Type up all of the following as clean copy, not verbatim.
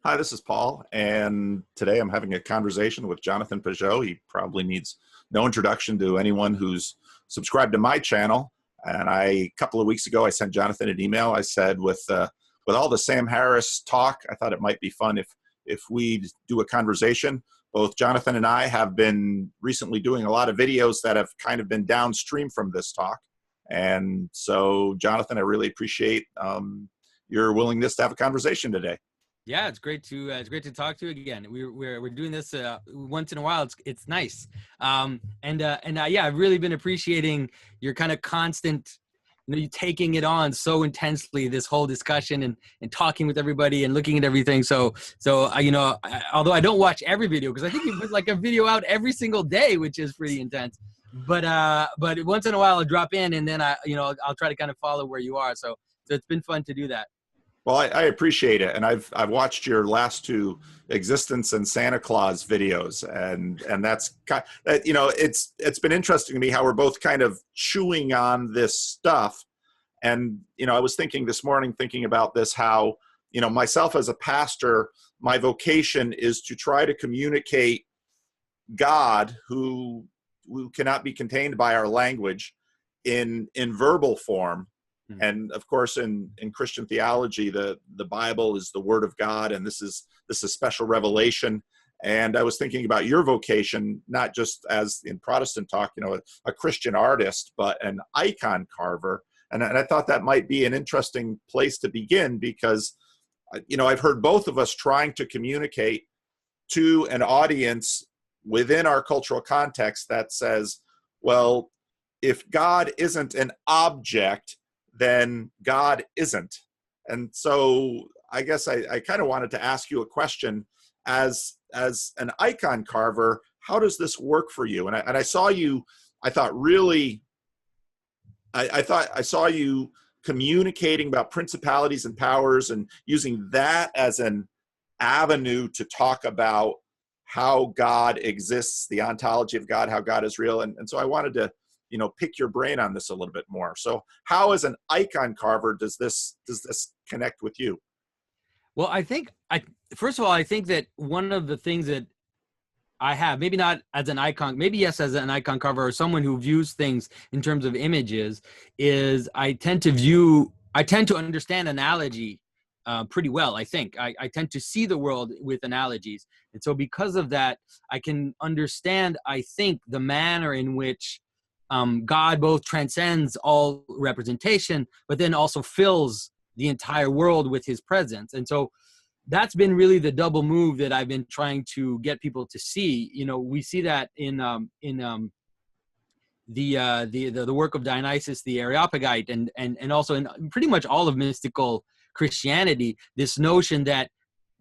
Hi, this is Paul, and today I'm having a conversation with Jonathan Pageau. He probably needs no introduction to anyone who's subscribed to my channel. And a couple of weeks ago, I sent Jonathan an email. I said, with all the Sam Harris talk, I thought it might be fun if we do a conversation. Both Jonathan and I have been recently doing a lot of videos that have kind of been downstream from this talk. And so, Jonathan, I really appreciate your willingness to have a conversation today. Yeah, it's great to talk to you again. We're doing this once in a while. It's nice. Yeah, I've really been appreciating your kind of constant, you taking it on so intensely, this whole discussion and talking with everybody and looking at everything. So although I don't watch every video, because I think you put like a video out every single day, which is pretty intense. But once in a while I'll drop in, and then I'll try to kind of follow where you are. So it's been fun to do that. Well, I appreciate it, and I've watched your last two Existence and Santa Claus videos, and that's it's been interesting to me how we're both kind of chewing on this stuff. And I was thinking this morning, thinking about this, how myself as a pastor, my vocation is to try to communicate God, who cannot be contained by our language, in verbal form. And of course, in Christian theology, the Bible is the Word of God, and this is special revelation. And I was thinking about your vocation, not just as in Protestant talk, a Christian artist, but an icon carver. And I thought that might be an interesting place to begin, because I've heard both of us trying to communicate to an audience within our cultural context that says, well, if God isn't an object, then God isn't. And so I guess I kind of wanted to ask you a question. As an icon carver, how does this work for you? And I saw you, I thought really, I thought I saw you communicating about principalities and powers and using that as an avenue to talk about how God exists, the ontology of God, how God is real. And so I wanted to pick your brain on this a little bit more. So how, as an icon carver, does this connect with you? Well, first of all, I think that one of the things that I have, maybe not as an icon, maybe yes, as an icon carver or someone who views things in terms of images, is I tend to understand analogy pretty well. I think I tend to see the world with analogies. And so because of that, I can understand, I think, the manner in which God both transcends all representation, but then also fills the entire world with his presence. And so that's been really the double move that I've been trying to get people to see. We see that in the work of Dionysius the Areopagite, and also in pretty much all of mystical Christianity, this notion that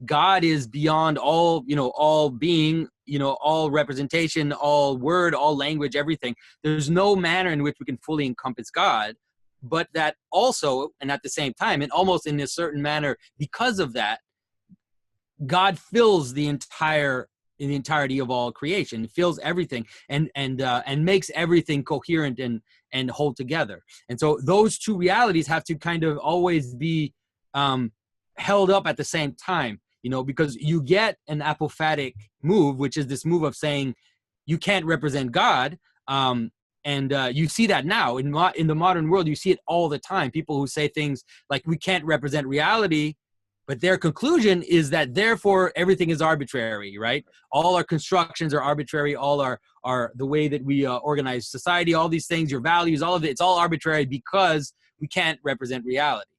God is beyond all, all being, all representation, all word, all language, everything. There's no manner in which we can fully encompass God, but that also, and at the same time, and almost in a certain manner, because of that, God fills the entirety of all creation, fills everything, and makes everything coherent and hold together. And so those two realities have to kind of always be held up at the same time. Because you get an apophatic move, which is this move of saying you can't represent God. You see that now in the modern world. You see it all the time. People who say things like we can't represent reality, but their conclusion is that therefore everything is arbitrary, right? All our constructions are arbitrary. All our the way that we organize society, all these things, your values, all of it, it's all arbitrary because we can't represent reality.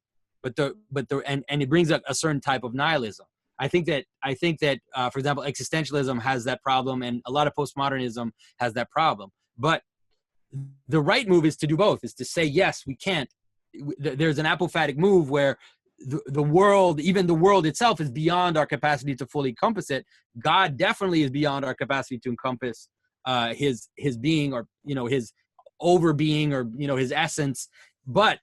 But it brings up a certain type of nihilism. I think that, for example, existentialism has that problem, and a lot of postmodernism has that problem. But the right move is to do both, is to say, yes, we can't. There's an apophatic move where the world, even the world itself, is beyond our capacity to fully encompass it. God definitely is beyond our capacity to encompass his being, or, his overbeing, or, his essence. But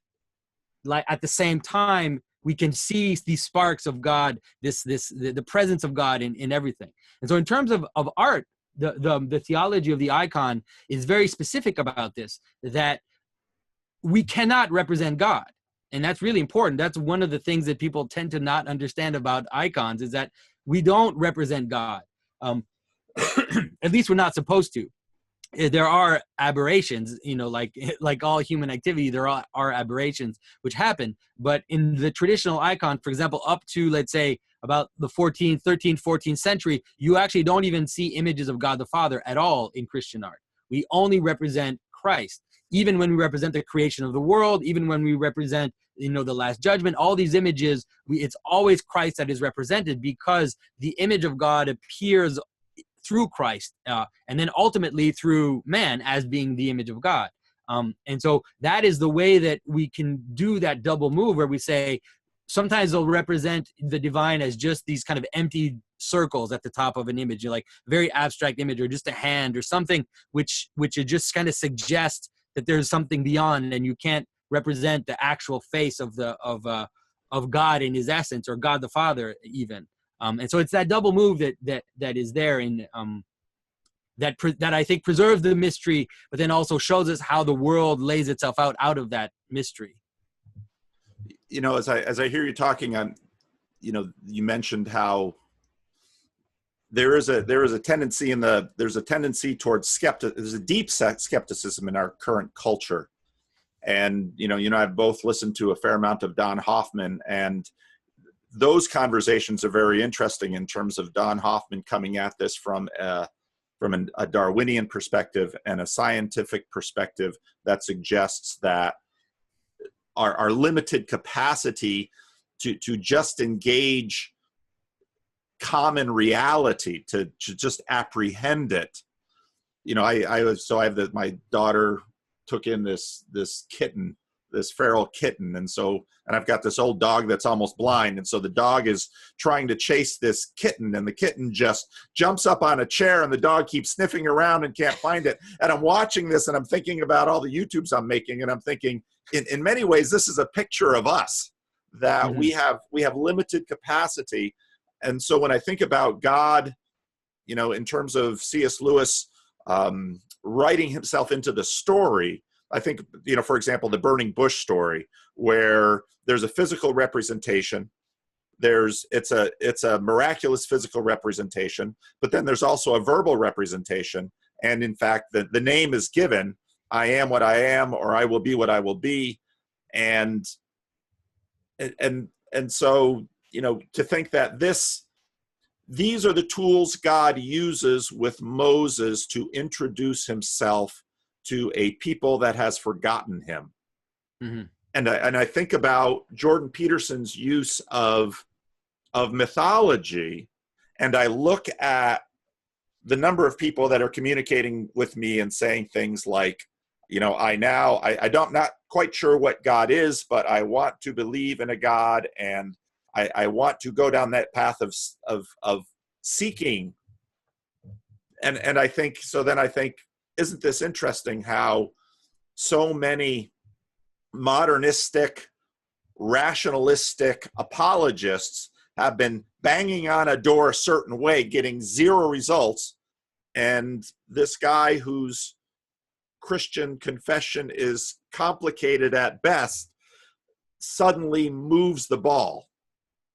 like at the same time, we can see these sparks of God, the presence of God in everything. And so in terms of art, the theology of the icon is very specific about this, that we cannot represent God. And that's really important. That's one of the things that people tend to not understand about icons, is that we don't represent God. At least we're not supposed to. There are aberrations, like all human activity, there are aberrations which happen. But in the traditional icon, for example, up to, let's say, about the 13th, 14th century, you actually don't even see images of God the Father at all in Christian art. We only represent Christ. Even when we represent the creation of the world, even when we represent, the Last Judgment, all these images, it's always Christ that is represented, because the image of God appears through Christ, and then ultimately through man as being the image of God. And so that is the way that we can do that double move, where we say, sometimes they'll represent the divine as just these kind of empty circles at the top of an image, like very abstract image, or just a hand or something, which it just kind of suggests that there's something beyond, and you can't represent the actual face of God in his essence, or God the Father even. And so it's that double move that is there in that I think preserves the mystery, but then also shows us how the world lays itself out of that mystery. As I hear you talking, you mentioned how there is a tendency there's a tendency towards there's a deep skepticism in our current culture. And, I've both listened to a fair amount of Don Hoffman, and those conversations are very interesting in terms of Don Hoffman coming at this from a Darwinian perspective and a scientific perspective that suggests that our limited capacity to just engage common reality, to just apprehend it. My daughter took in this kitten, this feral kitten. And I've got this old dog that's almost blind. And so the dog is trying to chase this kitten, and the kitten just jumps up on a chair, and the dog keeps sniffing around and can't find it. And I'm watching this, and I'm thinking about all the YouTubes I'm making. And I'm thinking, in many ways, this is a picture of us, that Mm-hmm. we have limited capacity. And so when I think about God, in terms of C.S. Lewis writing himself into the story, I think, for example, the burning bush story, where there's a physical representation, it's a miraculous physical representation, but then there's also a verbal representation. And in fact, the name is given, I am what I am, or I will be what I will be. And so, to think that these are the tools God uses with Moses to introduce himself to a people that has forgotten him. Mm-hmm. And I think about Jordan Peterson's use of mythology, and I look at the number of people that are communicating with me and saying things like, I'm not quite sure what God is, but I want to believe in a God, and I want to go down that path of seeking. And I think, isn't this interesting how so many modernistic, rationalistic apologists have been banging on a door a certain way, getting zero results, and this guy whose Christian confession is complicated at best suddenly moves the ball.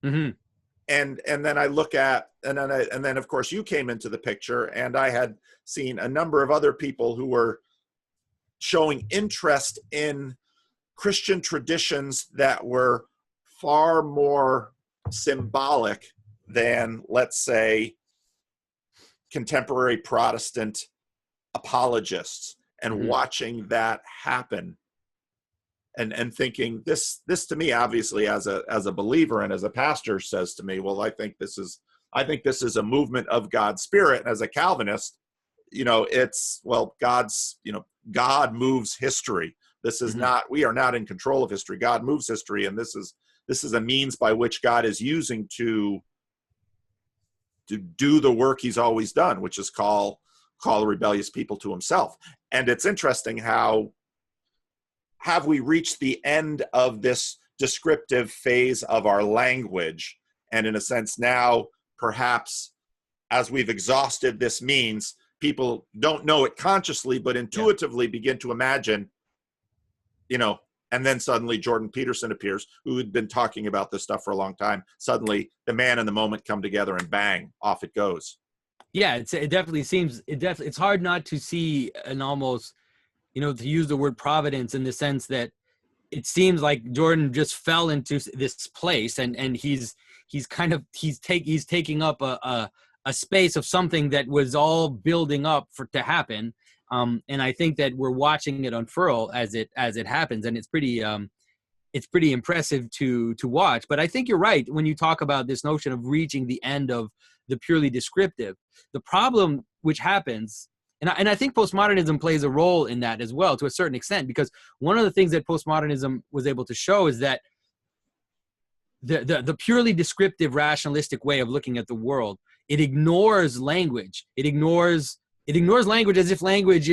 Mm-hmm. And then I look at, and then of course you came into the picture, and I had seen a number of other people who were showing interest in Christian traditions that were far more symbolic than, let's say, contemporary Protestant apologists, and watching that happen, and thinking, this to me, obviously, as a believer and as a pastor, says to me, well, I think this is a movement of God's Spirit. And as a Calvinist, it's, well, God moves history. This is not, we are not in control of history. God moves history, and this is a means by which God is using to do the work he's always done, which is call rebellious people to himself. And it's interesting how have we reached the end of this descriptive phase of our language, and in a sense now, perhaps, as we've exhausted this means, people don't know it consciously, but intuitively begin to imagine, And then suddenly Jordan Peterson appears, who had been talking about this stuff for a long time. Suddenly the man and the moment come together, and bang, off it goes. Yeah, it definitely seems, it's hard not to see an almost, to use the word providence in the sense that it seems like Jordan just fell into this place, and he's taking up a space of something that was all building up to happen. And I think that we're watching it unfurl as it happens, and it's pretty impressive to watch. But I think you're right when you talk about this notion of reaching the end of the purely descriptive. The problem which happens, and I think postmodernism plays a role in that as well to a certain extent, because one of the things that postmodernism was able to show is that the purely descriptive rationalistic way of looking at the world, it ignores language. It ignores language as if language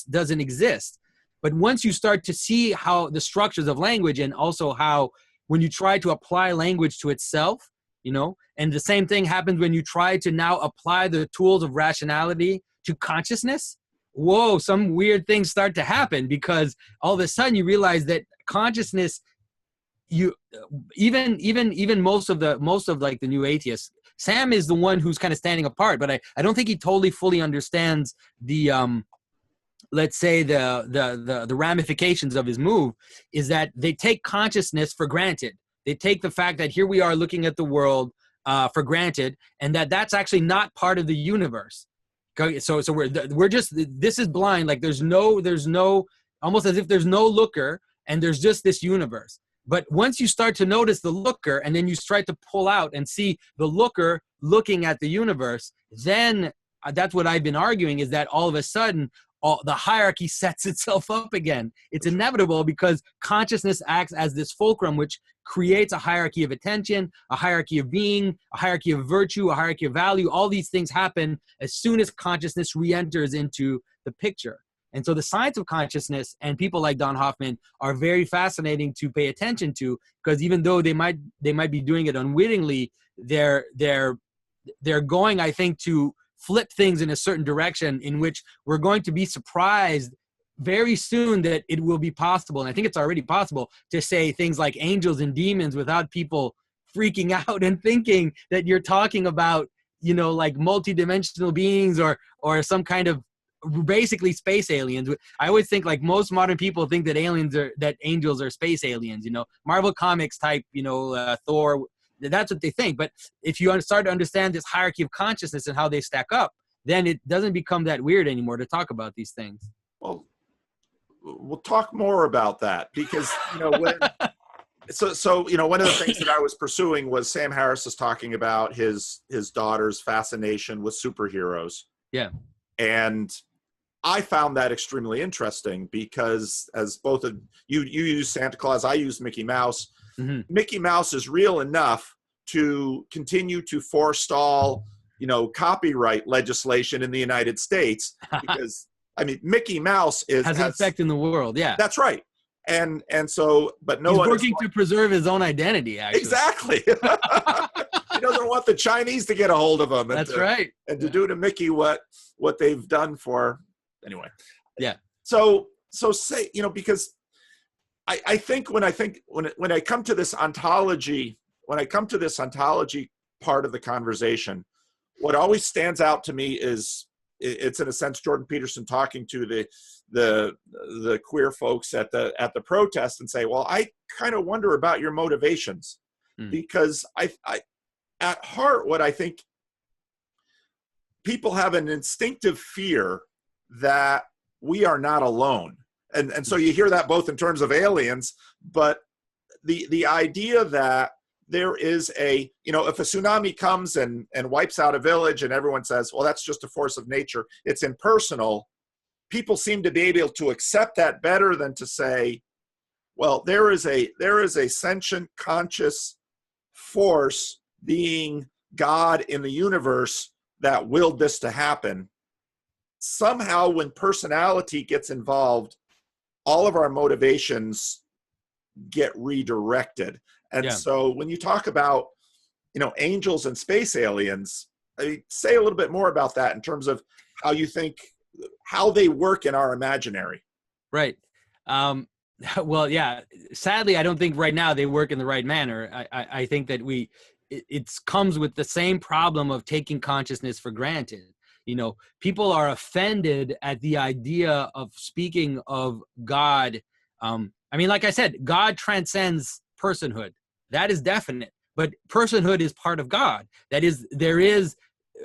doesn't exist. But once you start to see how the structures of language, and also how when you try to apply language to itself, and the same thing happens when you try to now apply the tools of rationality to consciousness, whoa, some weird things start to happen, because all of a sudden you realize that consciousness, even most of like the new atheists, Sam is the one who's kind of standing apart, but I don't think he totally fully understands the let's say the ramifications of his move, is that they take consciousnness for granted. They take the fact that here we are looking at the world for granted, and that's actually not part of the universe. Okay, so we're just, this is blind. Like there's no, almost as if there's no looker, and there's just this universe. But once you start to notice the looker, and then you start to pull out and see the looker looking at the universe, then that's what I've been arguing, is that all of a sudden, the hierarchy sets itself up again. It's inevitable, because consciousness acts as this fulcrum which creates a hierarchy of attention, a hierarchy of being, a hierarchy of virtue, a hierarchy of value. All these things happen as soon as consciousness re-enters into the picture. And so the science of consciousness and people like Don Hoffman are very fascinating to pay attention to, because even though they might be doing it unwittingly, they're going, I think, to flip things in a certain direction in which we're going to be surprised very soon that it will be possible. And I think it's already possible to say things like angels and demons without people freaking out and thinking that you're talking about, like multidimensional beings or some kind of basically space aliens. I always think, like, most modern people think that angels are space aliens, Marvel Comics type, Thor. That's what they think. But if you start to understand this hierarchy of consciousness and how they stack up, then it doesn't become that weird anymore to talk about these things. Well, we'll talk more about that, because, so one of the things that I was pursuing was Sam Harris is talking about his daughter's fascination with superheroes. Yeah. And I found that extremely interesting, because as both of you use Santa Claus, I use Mickey Mouse. Mm-hmm. Mickey Mouse is real enough to continue to forestall, copyright legislation in the United States, because Mickey Mouse has an effect in the world. Yeah, that's right. And so, but no one is working to preserve his own identity. Actually, exactly. He doesn't want the Chinese to get a hold of him. That's right. And to do to Mickey what they've done for, anyway. Yeah. So say, because I think when I come to this ontology, part of the conversation, what always stands out to me is it's in a sense Jordan Peterson talking to the queer folks at the protest and say, well, I kind of wonder about your motivations, because I at heart, what I think, people have an instinctive fear that we are not alone. And so you hear that both in terms of aliens, but the idea that there is if a tsunami comes and wipes out a village and everyone says, well, that's just a force of nature, it's impersonal, people seem to be able to accept that better than to say, well, there is a sentient, conscious force, being God in the universe, that willed this to happen. Somehow when personality gets involved, all of our motivations get redirected. And so when you talk about, angels and space aliens, say a little bit more about that in terms of how you think, how they work in our imaginary. Right. Well, yeah, sadly, I don't think right now they work in the right manner. I think that it comes with the same problem of taking consciousness for granted. You know, people are offended at the idea of speaking of God. I mean, like I said, God transcends personhood. That is definite. But personhood is part of God. That is, there is,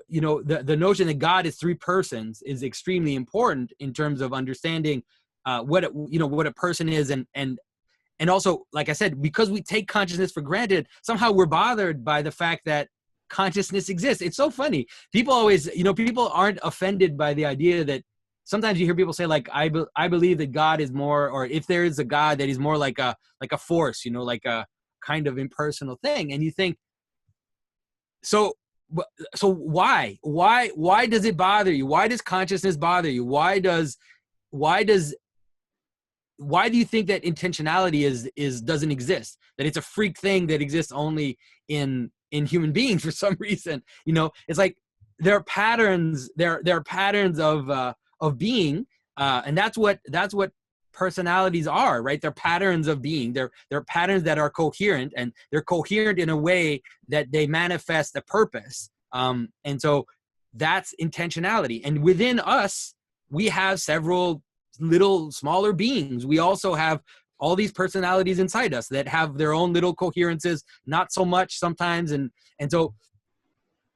you know, the notion that God is three persons is extremely important in terms of understanding what a person is, and also, like I said, because we take consciousness for granted, somehow we're bothered by the fact that consciousness exists. It's so funny. People always, people aren't offended by the idea that sometimes you hear people say, like, I believe that God is more, or if there is a God, that he's more like a force, like a kind of impersonal thing. And you think, so why does it bother you? Why does consciousness bother you? Why do you think that intentionality doesn't exist? That it's a freak thing that exists only in human beings for some reason? It's like there are patterns. There are patterns of being, and that's what personalities are, right? They're patterns of being. They're patterns that are coherent, and they're coherent in a way that they manifest a purpose. And so that's intentionality. And within us, we have several little smaller beings. We also have all these personalities inside us that have their own little coherences, not so much sometimes. And so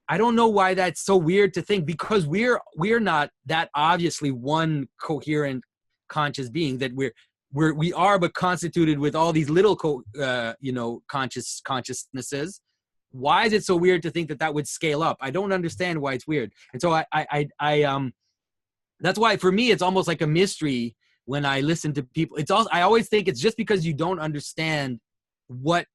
I don't know why that's so weird to think, because we're not that obviously one coherent conscious being, that we are but constituted with all these little consciousnesses. Why is it so weird to think that would scale up? I don't understand why it's weird. And so I that's why for me it's almost like a mystery when I listen to people. I always think it's just because you don't understand what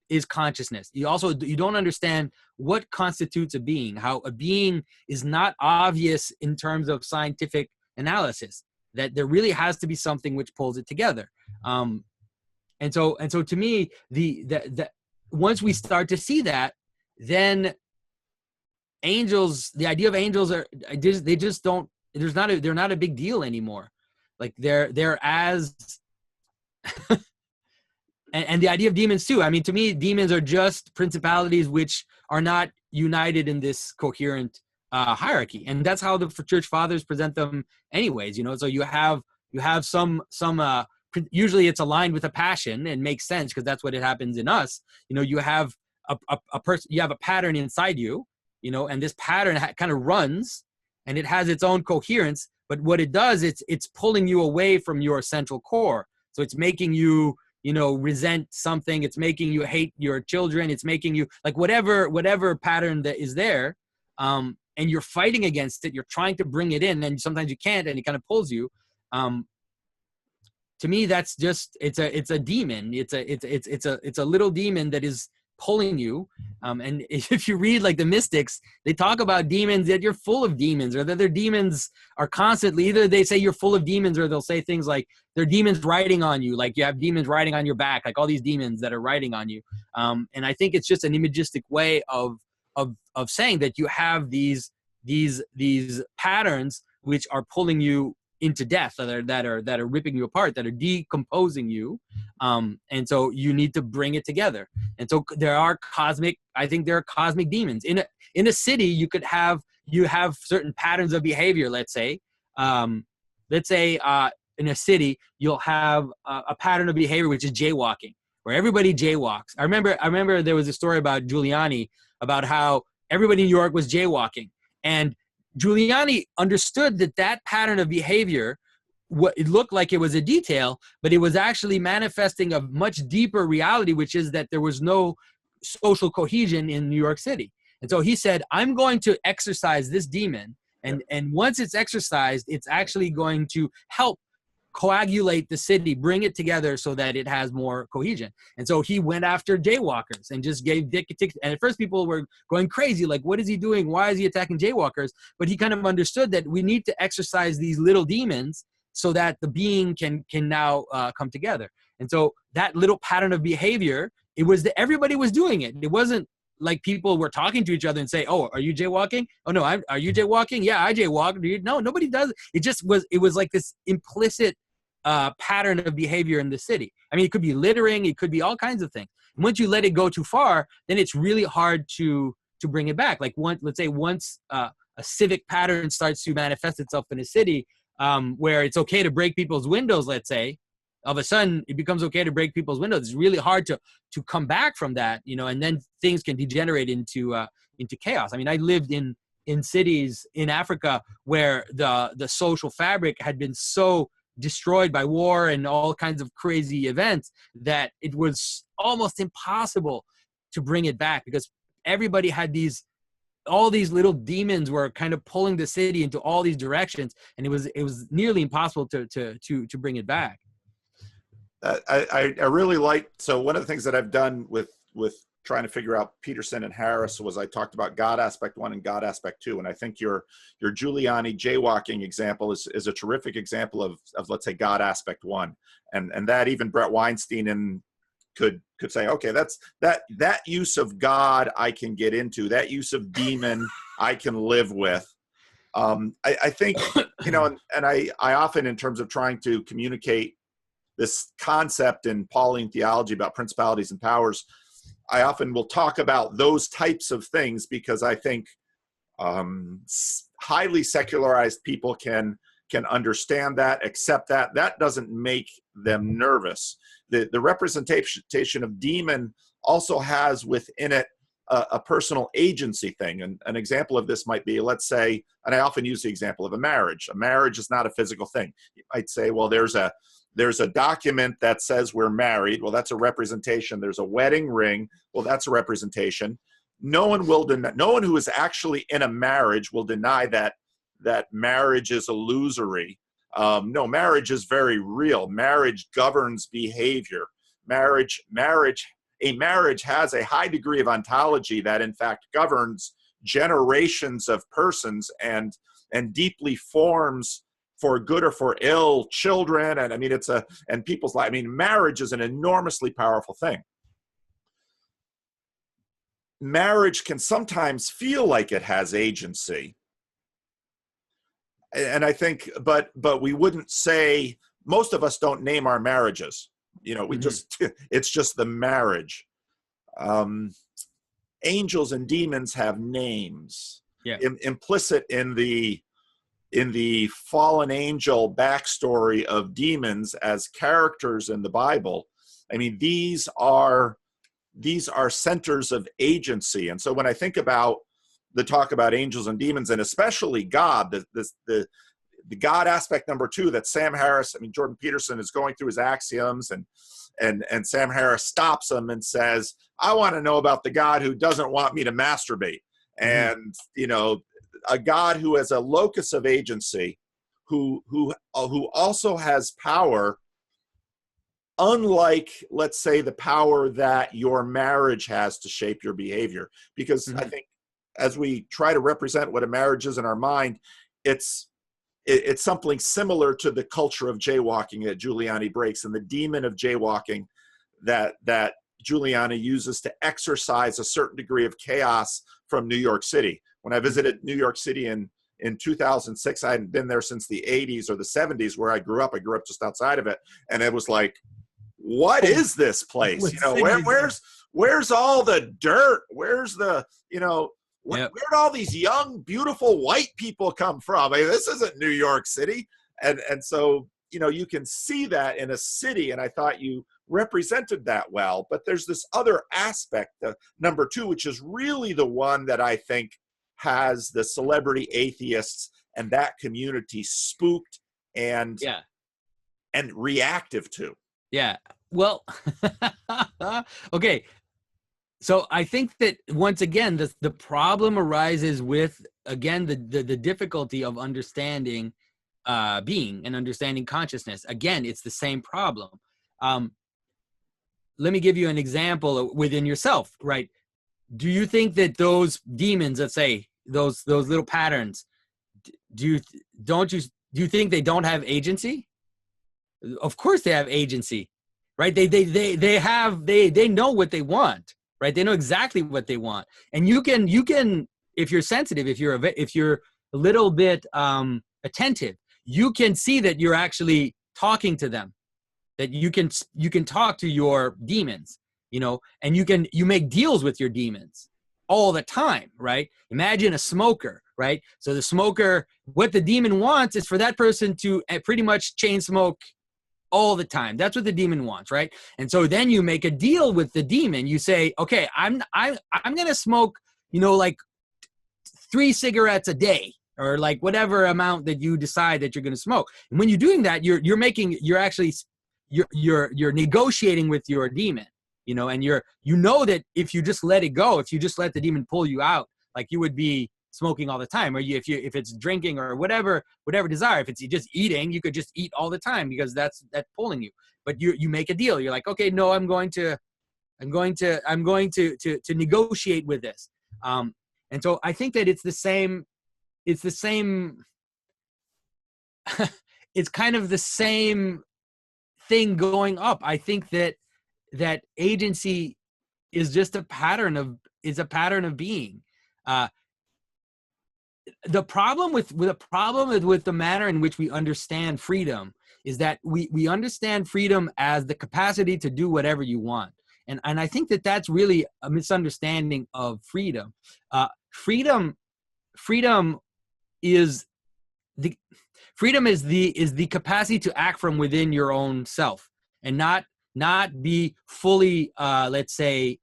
is consciousness. You don't understand what constitutes a being, how a being is not obvious in terms of scientific analysis, that there really has to be something which pulls it together. And so to me, the once we start to see that, then angels, the idea of angels they just don't, they're not a big deal anymore. Like they're as and the idea of demons too. I mean, to me, demons are just principalities which are not united in this coherent hierarchy, and that's how the church fathers present them, anyways. So you have some usually it's aligned with a passion and makes sense because that's what it happens in us. You have a person, you have a pattern inside you, and this pattern kind of runs, and it has its own coherence. But what it does, it's pulling you away from your central core. So it's making you, resent something. It's making you hate your children. It's making you like whatever pattern that is there. And you're fighting against it. You're trying to bring it in, and sometimes you can't, and it kind of pulls you. To me, that's just, it's a demon. It's a little demon that is pulling you. And if you read like the mystics, they talk about demons, that you're full of demons, or that their demons are constantly, either they say you're full of demons, or they'll say things like they're demons riding on you. Like you have demons riding on your back, like all these demons that are riding on you. And I think it's just an imagistic way of saying that you have these patterns which are pulling you into death, that are ripping you apart, that are decomposing you. And so you need to bring it together. And so there are cosmic demons in a city. You have certain patterns of behavior. Let's say in a city, you'll have a pattern of behavior, which is jaywalking, where everybody jaywalks. I remember there was a story about Giuliani, about how everybody in New York was jaywalking, and Giuliani understood that pattern of behavior, it looked like it was a detail, but it was actually manifesting a much deeper reality, which is that there was no social cohesion in New York City. And so he said, I'm going to exorcise this demon. And once it's exorcised, it's actually going to help coagulate the city, bring it together so that it has more cohesion. And so he went after jaywalkers and just gave tickets. And at first people were going crazy, like, what is he doing? Why is he attacking jaywalkers? But he kind of understood that we need to exercise these little demons so that the being can now come together. And so that little pattern of behavior, it was that everybody was doing it. It wasn't like people were talking to each other and say, oh, are you jaywalking? Oh no, are you jaywalking? Yeah, I jaywalk. No, nobody does. It was like this implicit pattern of behavior in the city. I mean, it could be littering, it could be all kinds of things. And once you let it go too far, then it's really hard to bring it back. Like let's say once a civic pattern starts to manifest itself in a city, where it's okay to break people's windows, let's say, all of a sudden it becomes okay to break people's windows. It's really hard to come back from that, and then things can degenerate into chaos. I mean, I lived in cities in Africa where the social fabric had been so destroyed by war and all kinds of crazy events that it was almost impossible to bring it back, because everybody had all these little demons were kind of pulling the city into all these directions, and it was nearly impossible to bring it back. I really like, so one of the things that I've done with trying to figure out Peterson and Harris was I talked about God aspect 1 and God aspect 2. And I think your Giuliani jaywalking example is a terrific example of let's say God aspect 1. And that even Brett Weinstein could say, okay, that's that use of God I can get into, that use of demon I can live with. I think, and I often, in terms of trying to communicate this concept in Pauline theology about principalities and powers, I often will talk about those types of things because I think highly secularized people can understand that, accept that. That doesn't make them nervous. The representation of demon also has within it a personal agency thing. And an example of this might be, let's say, and I often use the example of a marriage. A marriage is not a physical thing. You might say, well, there's a document that says we're married. Well, that's a representation. There's a wedding ring. Well, that's a representation. No one who is actually in a marriage will deny that marriage is illusory. No, marriage is very real. Marriage governs behavior. A marriage has a high degree of ontology that in fact governs generations of persons and deeply forms, for good or for ill, children. And I mean, and people's life. I mean, marriage is an enormously powerful thing. Marriage can sometimes feel like it has agency. And I think, but we wouldn't say, most of us don't name our marriages. We just, it's just the marriage. Angels and demons have names. Yeah. Implicit in the fallen angel backstory of demons as characters in the Bible, I mean, these are centers of agency. And so when I think about the talk about angels and demons, and especially God, the God aspect number 2 that Sam Harris, I mean, Jordan Peterson is going through his axioms, and Sam Harris stops him and says, I want to know about the God who doesn't want me to masturbate. And, a God who has a locus of agency, who also has power, unlike, let's say, the power that your marriage has to shape your behavior. Because I think as we try to represent what a marriage is in our mind, it's something similar to the culture of jaywalking that Giuliani breaks, and the demon of jaywalking that Giuliani uses to exercise a certain degree of chaos from New York City. When I visited New York City in 2006, I hadn't been there since the 80s or the 70s where I grew up. I grew up just outside of it. And it was like, what is this place? Where's all the dirt? Where's the, where'd all these young, beautiful white people come from? I mean, this isn't New York City. And so, you can see that in a city. And I thought you represented that well. But there's this other aspect, number 2, which is really the one that I think has the celebrity atheists and that community spooked and reactive to. Yeah. Well, okay. So I think that once again, the problem arises with, again, the difficulty of understanding being and understanding consciousness. Again, it's the same problem. Let me give you an example within yourself, right? Do you think that those demons, let's say, those little patterns, do you think they don't have agency? Of course they have agency, right? They know what they want, right? They know exactly what they want. And you can, if you're sensitive, if you're a little bit attentive, you can see that you're actually talking to them, that you can talk to your demons, and you make deals with your demons all the time, right? Imagine a smoker, right? So the smoker, what the demon wants is for that person to pretty much chain smoke all the time. That's what the demon wants, right? And so then you make a deal with the demon. You say, okay, I'm gonna smoke, like 3 cigarettes a day, or like whatever amount that you decide that you're gonna smoke. And when you're doing that, you're negotiating with your demon, and that if you just let it go, if you just let the demon pull you out, like you would be smoking all the time, or if it's drinking or whatever desire, if it's just eating, you could just eat all the time because that's pulling you. But you make a deal. You're like, okay, no, I'm going to negotiate with this. And so I think that it's the same. It's kind of the same thing going up. I think that agency is just a pattern of being. The problem with the manner in which we understand freedom is that we understand freedom as the capacity to do whatever you want. And I think that that's really a misunderstanding of freedom. Freedom is the capacity to act from within your own self, and not be fully, let's say,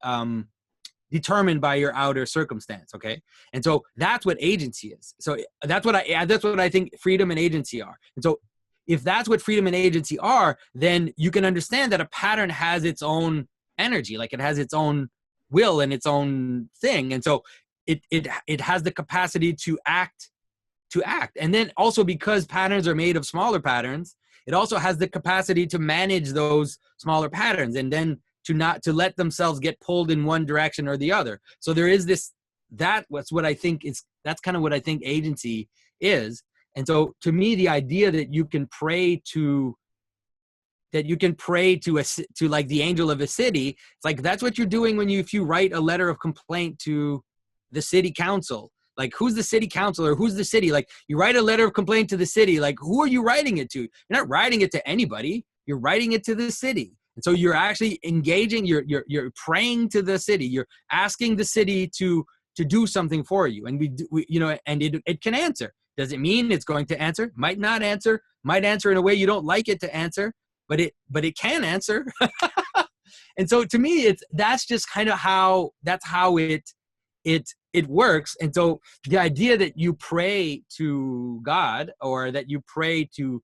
determined by your outer circumstance. Okay. And so that's what agency is. So that's what I think freedom and agency are. And so if that's what freedom and agency are, then you can understand that a pattern has its own energy, like it has its own will and its own thing. And so it has the capacity to act. And then also, because patterns are made of smaller patterns, it also has the capacity to manage those smaller patterns, and then to let themselves get pulled in one direction or the other. So there is that's kind of what I think agency is. And so to me, the idea that you can pray to like the angel of a city, it's like, that's what you're doing if you write a letter of complaint to the city council. Like, who's the city council, or who's the city? Like, you write a letter of complaint to the city. Like, who are you writing it to? You're not writing it to anybody. You're writing it to the city. And so you're actually engaging. You're praying to the city. You're asking the city to do something for you. And it can answer. Does it mean it's going to answer? Might not answer. Might answer in a way you don't like it to answer. But it can answer. And so to me, that's just kind of how it works. And so the idea that you pray to God, or that you pray to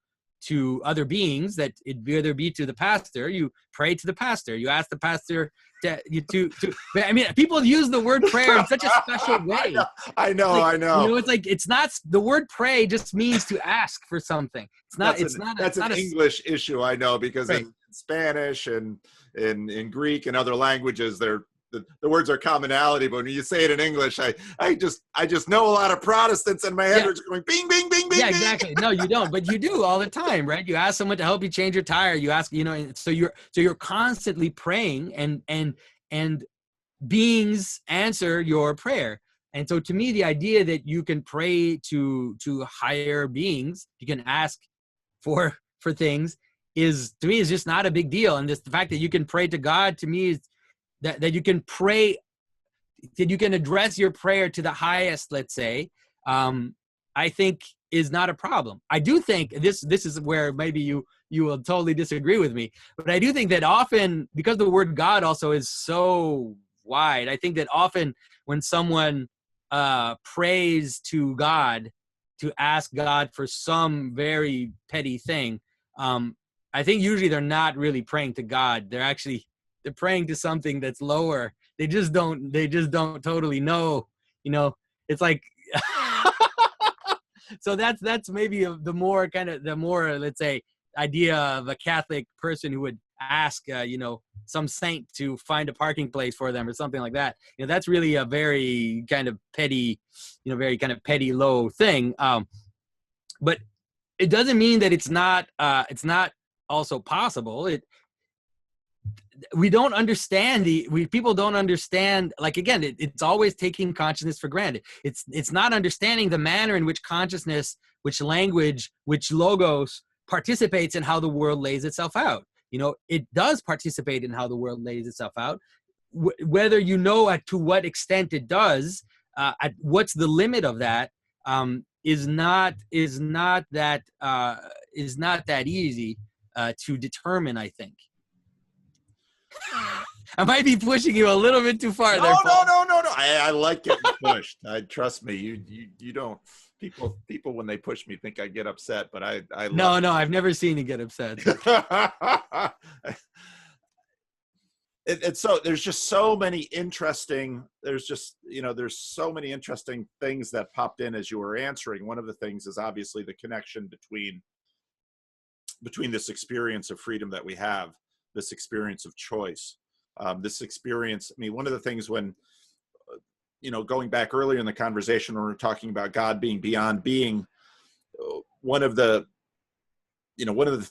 other beings, that it either be to the pastor, you pray to the pastor, you ask the pastor to I mean, people use the word prayer in such a special way. I know. It's like, it's not, the word pray just means to ask for something. That's an English issue, I know, because right. In Spanish and in Greek and other languages, the words are commonality, but when you say it in English, I just know a lot of Protestants, and my head is going bing, bing, bing, bing. Yeah, exactly. No, you don't, but you do all the time, right? You ask someone to help you change your tire. You ask, so you're constantly praying, and beings answer your prayer. And so to me, the idea that you can pray to higher beings, you can ask for things, is just not a big deal. And the fact that you can pray to God, to me, is that you can pray, that you can address your prayer to the highest, let's say, I think is not a problem. I do think this is where maybe you will totally disagree with me, but I do think that often, because the word God also is so wide, I think that often when someone prays to God, to ask God for some very petty thing, I think usually they're not really praying to God. They're praying to something that's lower. They just don't totally know, it's like, so that's maybe the more, let's say, idea of a Catholic person who would ask, some saint to find a parking place for them or something like that. That's really a very kind of petty, low thing. But it doesn't mean that it's not also possible. We don't understand people don't understand, like, again, it's always taking consciousness for granted. It's not understanding the manner in which consciousness, which language, which logos participates in how the world lays itself out. You know, it does participate in how the world lays itself out. Whether you know to what extent it does, what's the limit of that, is not that easy to determine, I think. I might be pushing you a little bit too far there, Paul. No. I like getting pushed. Trust me. You don't. People when they push me think I get upset, but I love No, I've never seen you get upset. It's so there's just so many interesting. There's so many interesting things that popped in as you were answering. One of the things is obviously the connection between this experience of freedom that we have, this experience of choice, this experience. I mean, one of the things when, going back earlier in the conversation when we were talking about God being beyond being, one of the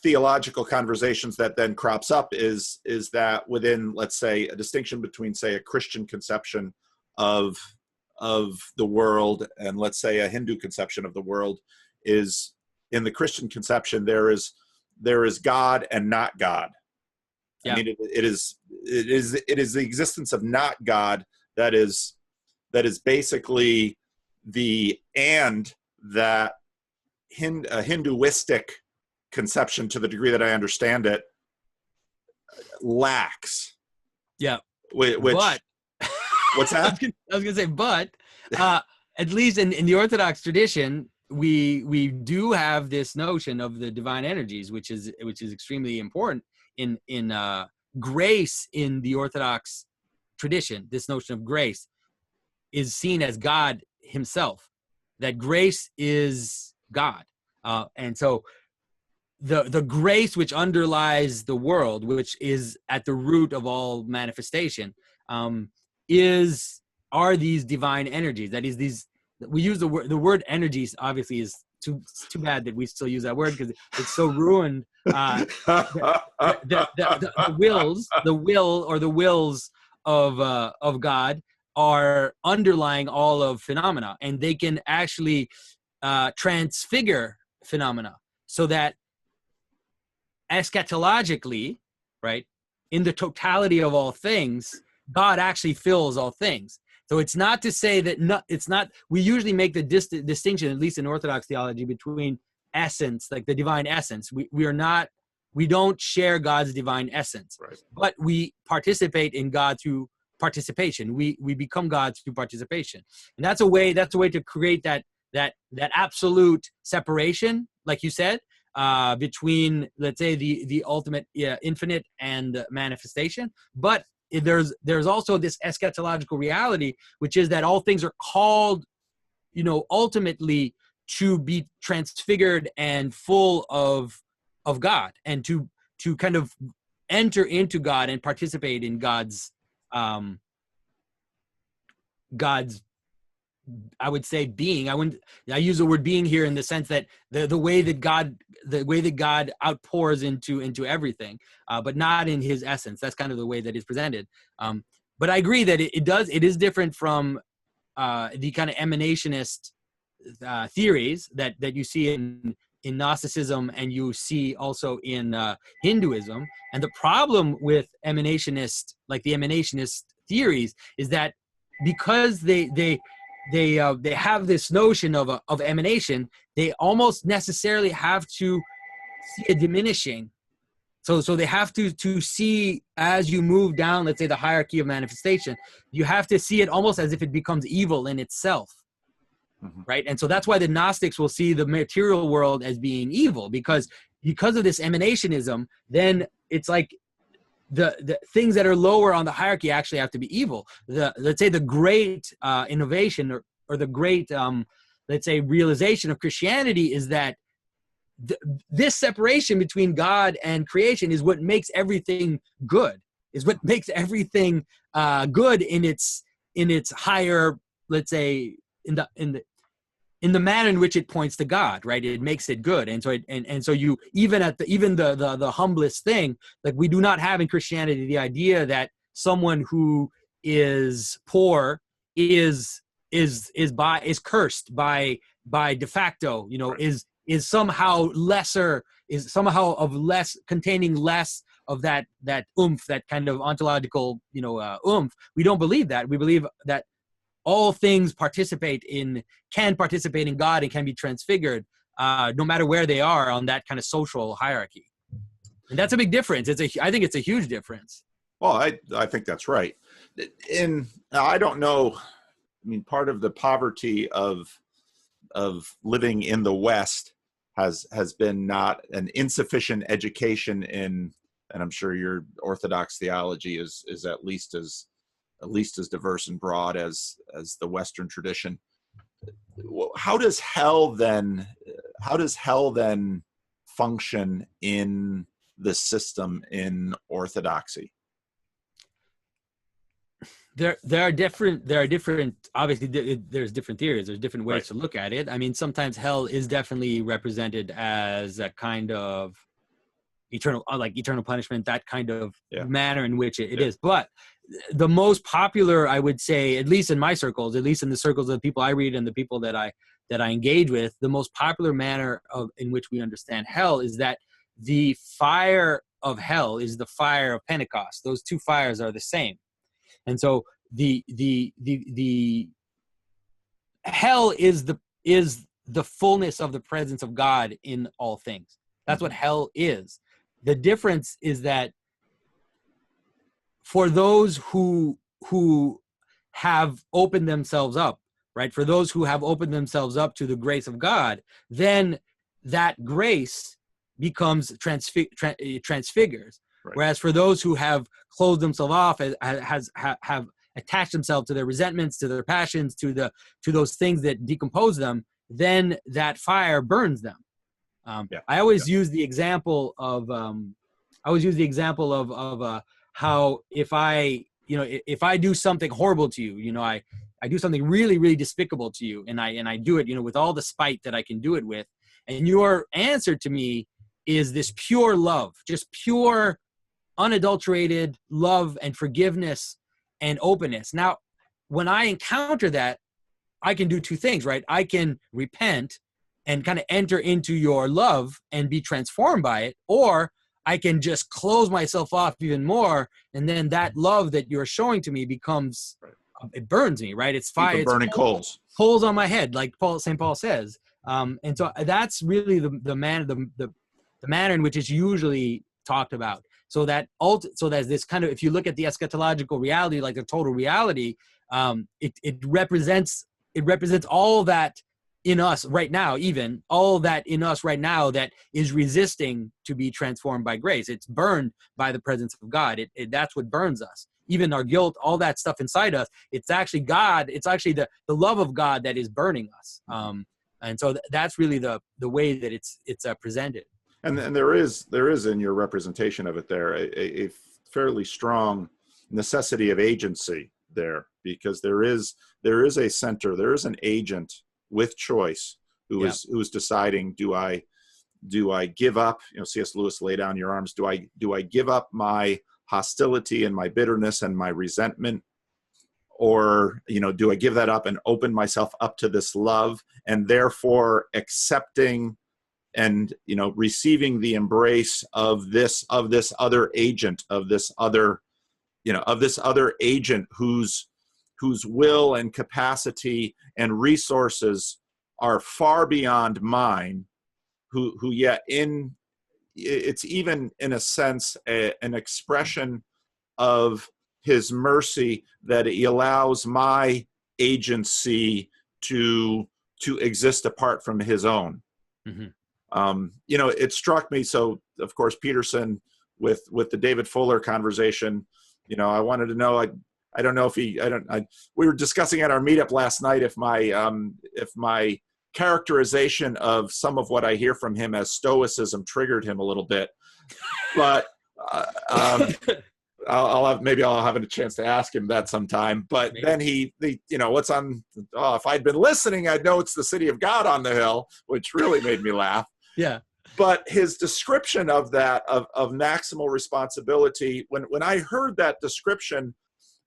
theological conversations that then crops up is that within, let's say, a distinction between, say, a Christian conception of the world and, let's say, a Hindu conception of the world, is in the Christian conception there is God and not God. Yeah. I mean, it is the existence of not God that is basically the and that a Hinduistic conception, to the degree that I understand it, lacks. Yeah. Which but what's that? I was gonna say, but at least in the Orthodox tradition, we do have this notion of the divine energies, which is extremely important in grace. In the Orthodox tradition, this notion of grace is seen as God himself, that grace is God, and so the grace which underlies the world, which is at the root of all manifestation, are these divine energies. That is, these, we use the word energies, obviously is too bad that we still use that word because it's so ruined. The wills of God are underlying all of phenomena, and they can actually transfigure phenomena, so that eschatologically, right, in the totality of all things, God actually fills all things. So it's not to say that it's not. We usually make the distinction, at least in Orthodox theology, between essence, like the divine essence. We don't share God's divine essence, right, but we participate in God through participation. We become God through participation, and that's a way to create that absolute separation, like you said, between, let's say, the ultimate infinite and manifestation. But there's also this eschatological reality, which is that all things are called, ultimately to be transfigured and full of God, and to kind of enter into God and participate in God's I would say being. I use the word being here in the sense that the way that God outpours into everything, but not in his essence. That's kind of the way that is presented. But I agree that it is different from the kind of emanationist theories that you see in Gnosticism, and you see also in Hinduism. And the problem with emanationist theories is that because they have this notion of emanation, they almost necessarily have to see a diminishing. So they have to see, as you move down, let's say, the hierarchy of manifestation, you have to see it almost as if it becomes evil in itself, right? And so that's why the Gnostics will see the material world as being evil, because of this emanationism. Then it's like the things that are lower on the hierarchy actually have to be evil. Let's say the great innovation or the great let's say realization of Christianity is that this separation between God and creation is what makes everything good, is what makes everything good in its higher, let's say, in the manner in which it points to God, right? It makes it good. And so you, even the humblest thing, like, we do not have in Christianity the idea that someone who is poor is cursed by de facto, is somehow lesser, is somehow of less, containing less of that oomph, that kind of ontological, oomph. We don't believe that. We believe that all things can participate in God and can be transfigured, no matter where they are on that kind of social hierarchy. And that's a big difference. I think it's a huge difference. Well, I think that's right. I don't know. I mean, part of the poverty of living in the West has been not an insufficient education in, and I'm sure your Orthodox theology is at least as diverse and broad as the Western tradition. How does hell then function in the system in Orthodoxy? There are different, obviously there's different theories, there's different ways to look at it. I mean, sometimes hell is definitely represented as a kind of eternal punishment, that kind of manner in which it is. But the most popular, I would say, at least in my circles, at least in the circles of the people I read and the people that I engage with, the most popular manner in which we understand hell is that the fire of hell is the fire of Pentecost. Those two fires are the same. And so the hell is the fullness of the presence of God in all things. That's what hell is. The difference is that for those who have opened themselves up, right? For those who have opened themselves up to the grace of God, then that grace becomes transfigures. Right. Whereas for those who have closed themselves off, have attached themselves to their resentments, to their passions, to those things that decompose them, then that fire burns them. I always use the example of how if I do something horrible to you, I do something really, really despicable to you, and I do it, with all the spite that I can do it with, and your answer to me is this pure love, just pure, unadulterated love and forgiveness and openness. Now, when I encounter that, I can do two things, right? I can repent and kind of enter into your love and be transformed by it, or I can just close myself off even more, and then that love that you're showing to me becomes, it burns me, right? It's fire, it's burning coals on my head, like St. Paul says. And so that's really the manner in which it's usually talked about. So there's this kind of, if you look at the eschatological reality, like the total reality, it represents all that in us right now, even all that in us right now that is resisting to be transformed by grace. It's burned by the presence of God. That's what burns us. Even our guilt, all that stuff inside us, it's actually God. It's actually the love of God that is burning us. And so that's really the way that it's presented. And there is in your representation of it there a fairly strong necessity of agency there, because there is a center, there is an agent with choice who is deciding, do I give up, C.S. Lewis, lay down your arms, do I give up my hostility and my bitterness and my resentment, or do I give that up and open myself up to this love, and therefore accepting and receiving the embrace of this other agent, of this other agent whose will and capacity and resources are far beyond mine, who yet it's even in a sense an expression of his mercy that he allows my agency to exist apart from his own. Mm-hmm. It struck me. So of course, Peterson with the David Fuller conversation, I wanted to know, I don't know if we were discussing at our meetup last night if my characterization of some of what I hear from him as stoicism triggered him a little bit, but I'll have a chance to ask him that sometime. But maybe. Then he what's on? Oh, if I'd been listening, I'd know it's the city of God on the hill, which really made me laugh. Yeah. But his description of that, of maximal responsibility, when I heard that description,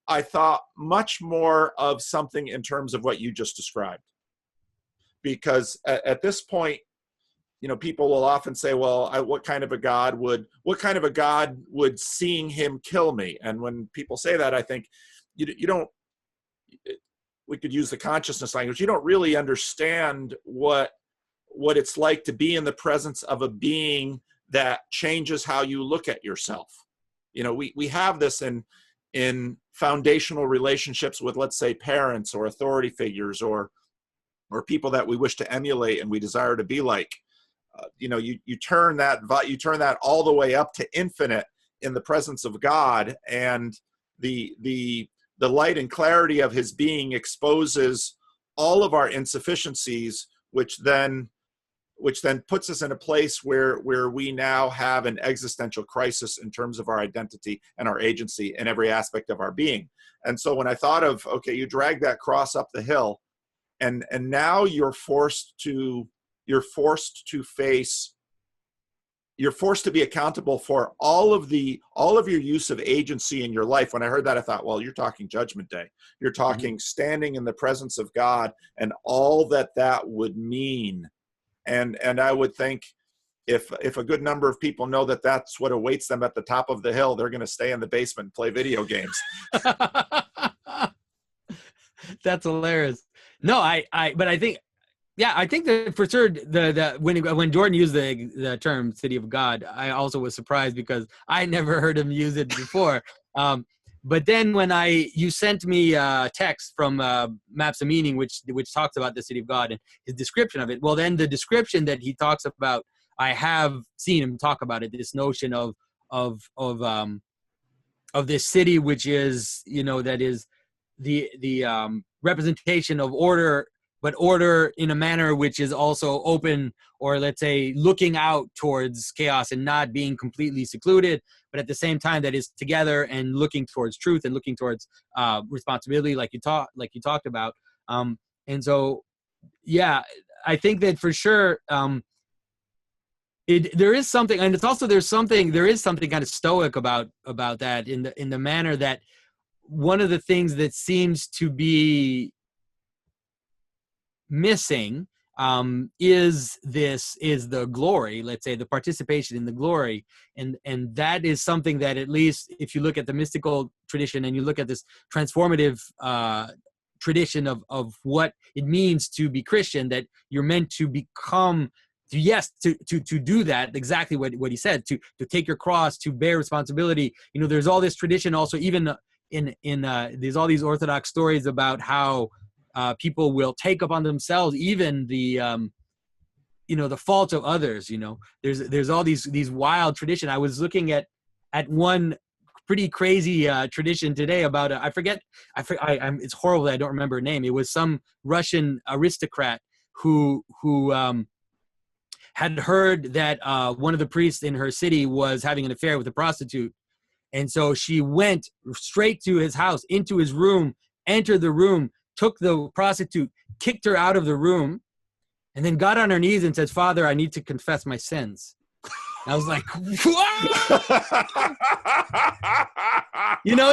I thought much more of something in terms of what you just described. Because at this point, people will often say, well, what kind of a God would seeing him kill me? And when people say that, I think you don't, we could use the consciousness language. You don't really understand what it's like to be in the presence of a being that changes how you look at yourself. We have this in foundational relationships with, let's say, parents or authority figures or people that we wish to emulate and we desire to be like. You turn that all the way up to infinite in the presence of God, and the light and clarity of his being exposes all of our insufficiencies, which then puts us in a place where we now have an existential crisis in terms of our identity and our agency in every aspect of our being. And so when I thought of, okay, you drag that cross up the hill, and now you're forced to be accountable for all of your use of agency in your life. When I heard that, I thought, well, you're talking judgment day. You're talking standing in the presence of God and all that would mean. And I would think if a good number of people know that that's what awaits them at the top of the hill, they're going to stay in the basement and play video games. That's hilarious. No, but I think, yeah, I think that for sure when Jordan used the term "city of God," I also was surprised because I never heard him use it before. But then when you sent me a text from Maps of Meaning, which talks about the city of God and his description of it. Well, then the description that he talks about, I have seen him talk about it. This notion of this city, which is that is the representation of order, but order in a manner which is also open, or let's say looking out towards chaos and not being completely secluded, but at the same time that is together and looking towards truth and looking towards responsibility, like you talked about. And so, yeah, I think that for sure there is something, and it's also there is something kind of stoic about that in the manner that one of the things that seems to be missing is the glory, let's say the participation in the glory, and that is something that, at least if you look at the mystical tradition and you look at this transformative tradition of what it means to be Christian, that you're meant to become, to do that, exactly what he said, to take your cross, to bear responsibility. There's all this tradition also, even in there's all these Orthodox stories about how people will take upon themselves even the the faults of others. There's all these wild tradition. I was looking at one pretty crazy tradition today about I forget. It's horrible that I don't remember her name. It was some Russian aristocrat who had heard that one of the priests in her city was having an affair with a prostitute, and so she went straight to his house, into his room, entered the room, took the prostitute, kicked her out of the room, and then got on her knees and said, "Father, I need to confess my sins." And I was like, it's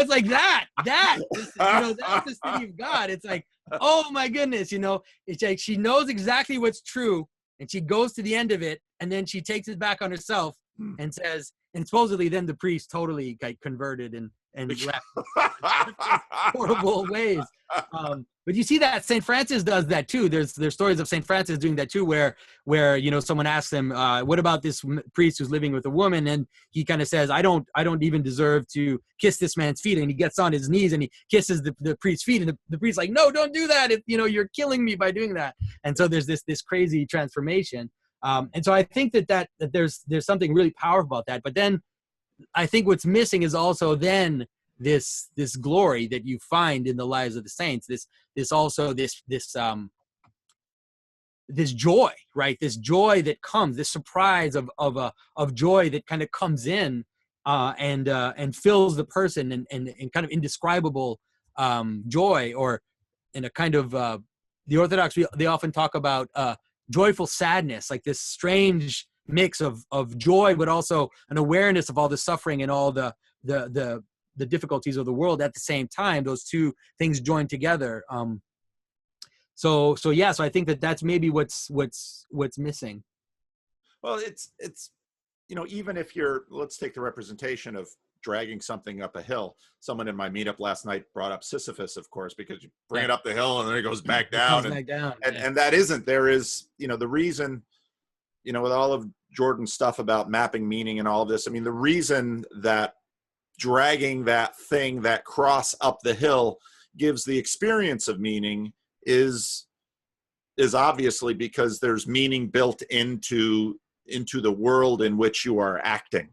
like that. That's the city of God. It's like, oh my goodness, it's like she knows exactly what's true, and she goes to the end of it, and then she takes it back on herself and says, and supposedly then the priest totally converted and left horrible ways. But you see that St. Francis does that too. There's stories of St. Francis doing that too, where someone asks him, what about this priest who's living with a woman? And he kind of says, I don't even deserve to kiss this man's feet. And he gets on his knees and he kisses the priest's feet. And the priest's like, no, don't do that. You're killing me by doing that. And so there's this crazy transformation. And so I think that there's something really powerful about that. But then I think what's missing is also then this glory that you find in the lives of the saints, this joy, right? This joy that comes, this surprise of joy that kind of comes in and fills the person, and kind of indescribable joy, or in a kind of the Orthodox, they often talk about joyful sadness, like this strange mix of joy, but also an awareness of all the suffering and all the difficulties of the world at the same time. Those two things join together. So I think that's maybe what's missing. Well, it's even if let's take the representation of dragging something up a hill. Someone in my meetup last night brought up Sisyphus, of course, because you bring it up the hill and then it goes back It comes down, back down. and that isn't. There is, the reason, with all of Jordan's stuff about mapping meaning and all of this. I mean, the reason that dragging that thing, that cross up the hill, gives the experience of meaning is obviously because there's meaning built into the world in which you are acting.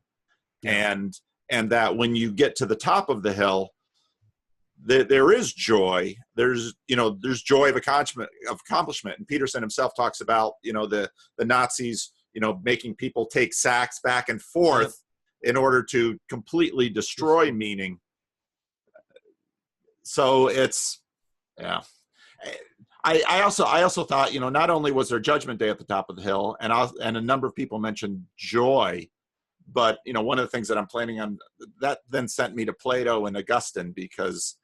Yeah. And that when you get to the top of the hill, there is joy. There's joy of accomplishment. And Peterson himself talks about, the Nazis, making people take sacks back and forth in order to completely destroy meaning. So it's, yeah. I also thought, not only was there Judgment Day at the top of the hill, and a number of people mentioned joy, but one of the things that I'm planning on, that then sent me to Plato and Augustine, because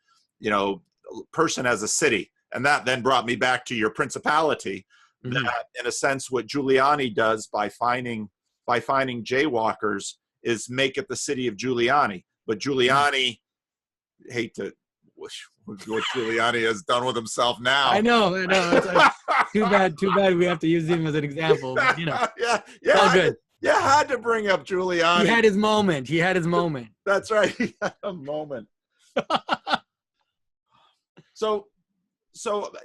person as a city, and that then brought me back to your principality. Mm-hmm. That in a sense what Giuliani does by finding jaywalkers is make it the city of Giuliani. But Giuliani, hate to wish what Giuliani has done with himself now. I know. It's like, too bad we have to use him as an example. But, yeah. All good. I had to bring up Giuliani. He had his moment. That's right. He had a moment. So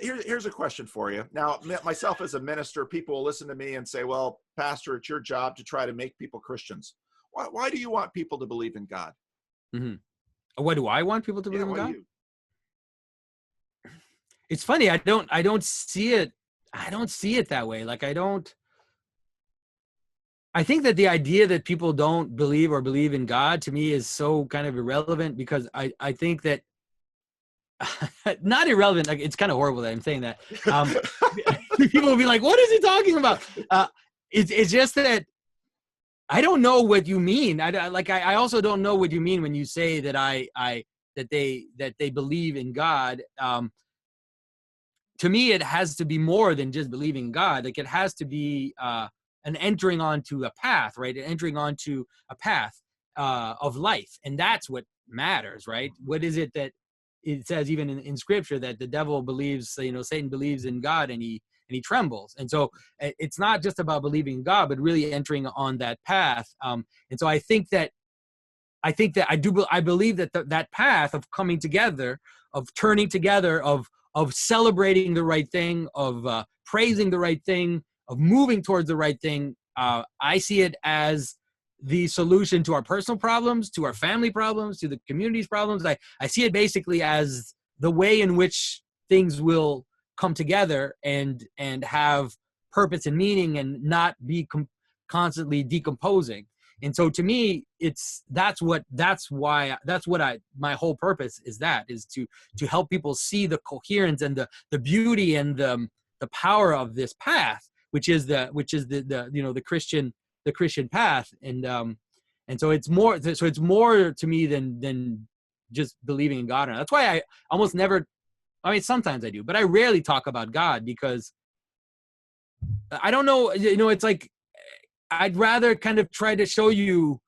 here's a question for you. Now, myself as a minister, people will listen to me and say, well, Pastor, it's your job to try to make people Christians. Why do you want people to believe in God? Mm-hmm. Why do I want people to believe in God? You? It's funny. I don't see it that way. Like, I think that the idea that people don't believe in God, to me, is so kind of irrelevant, because I think that not irrelevant. Like, it's kind of horrible that I'm saying that. People will be like, what is he talking about? It's just that I don't know what you mean. I also don't know what you mean when you say that that they believe in God. To me, it has to be more than just believing in God. Like, it has to be an entering onto a path, right? Entering onto a path of life, and that's what matters, right? What is it that it says even in Scripture that the devil believes? Satan believes in God and he trembles. And so it's not just about believing in God, but really entering on that path. And so I think that I believe that that path of coming together, of turning together, of celebrating the right thing, of praising the right thing, of moving towards the right thing, I see it as the solution to our personal problems, to our family problems, to the community's problems. I see it basically as the way in which things will come together and have purpose and meaning, and not be constantly decomposing. And so to me, that's what my whole purpose is to help people see the coherence and the beauty and the power of this path, which is the Christian path. And so it's more to me than just believing in God. And that's why I almost never, sometimes I do, but I rarely talk about God, because I don't know, it's like, I'd rather kind of try to show you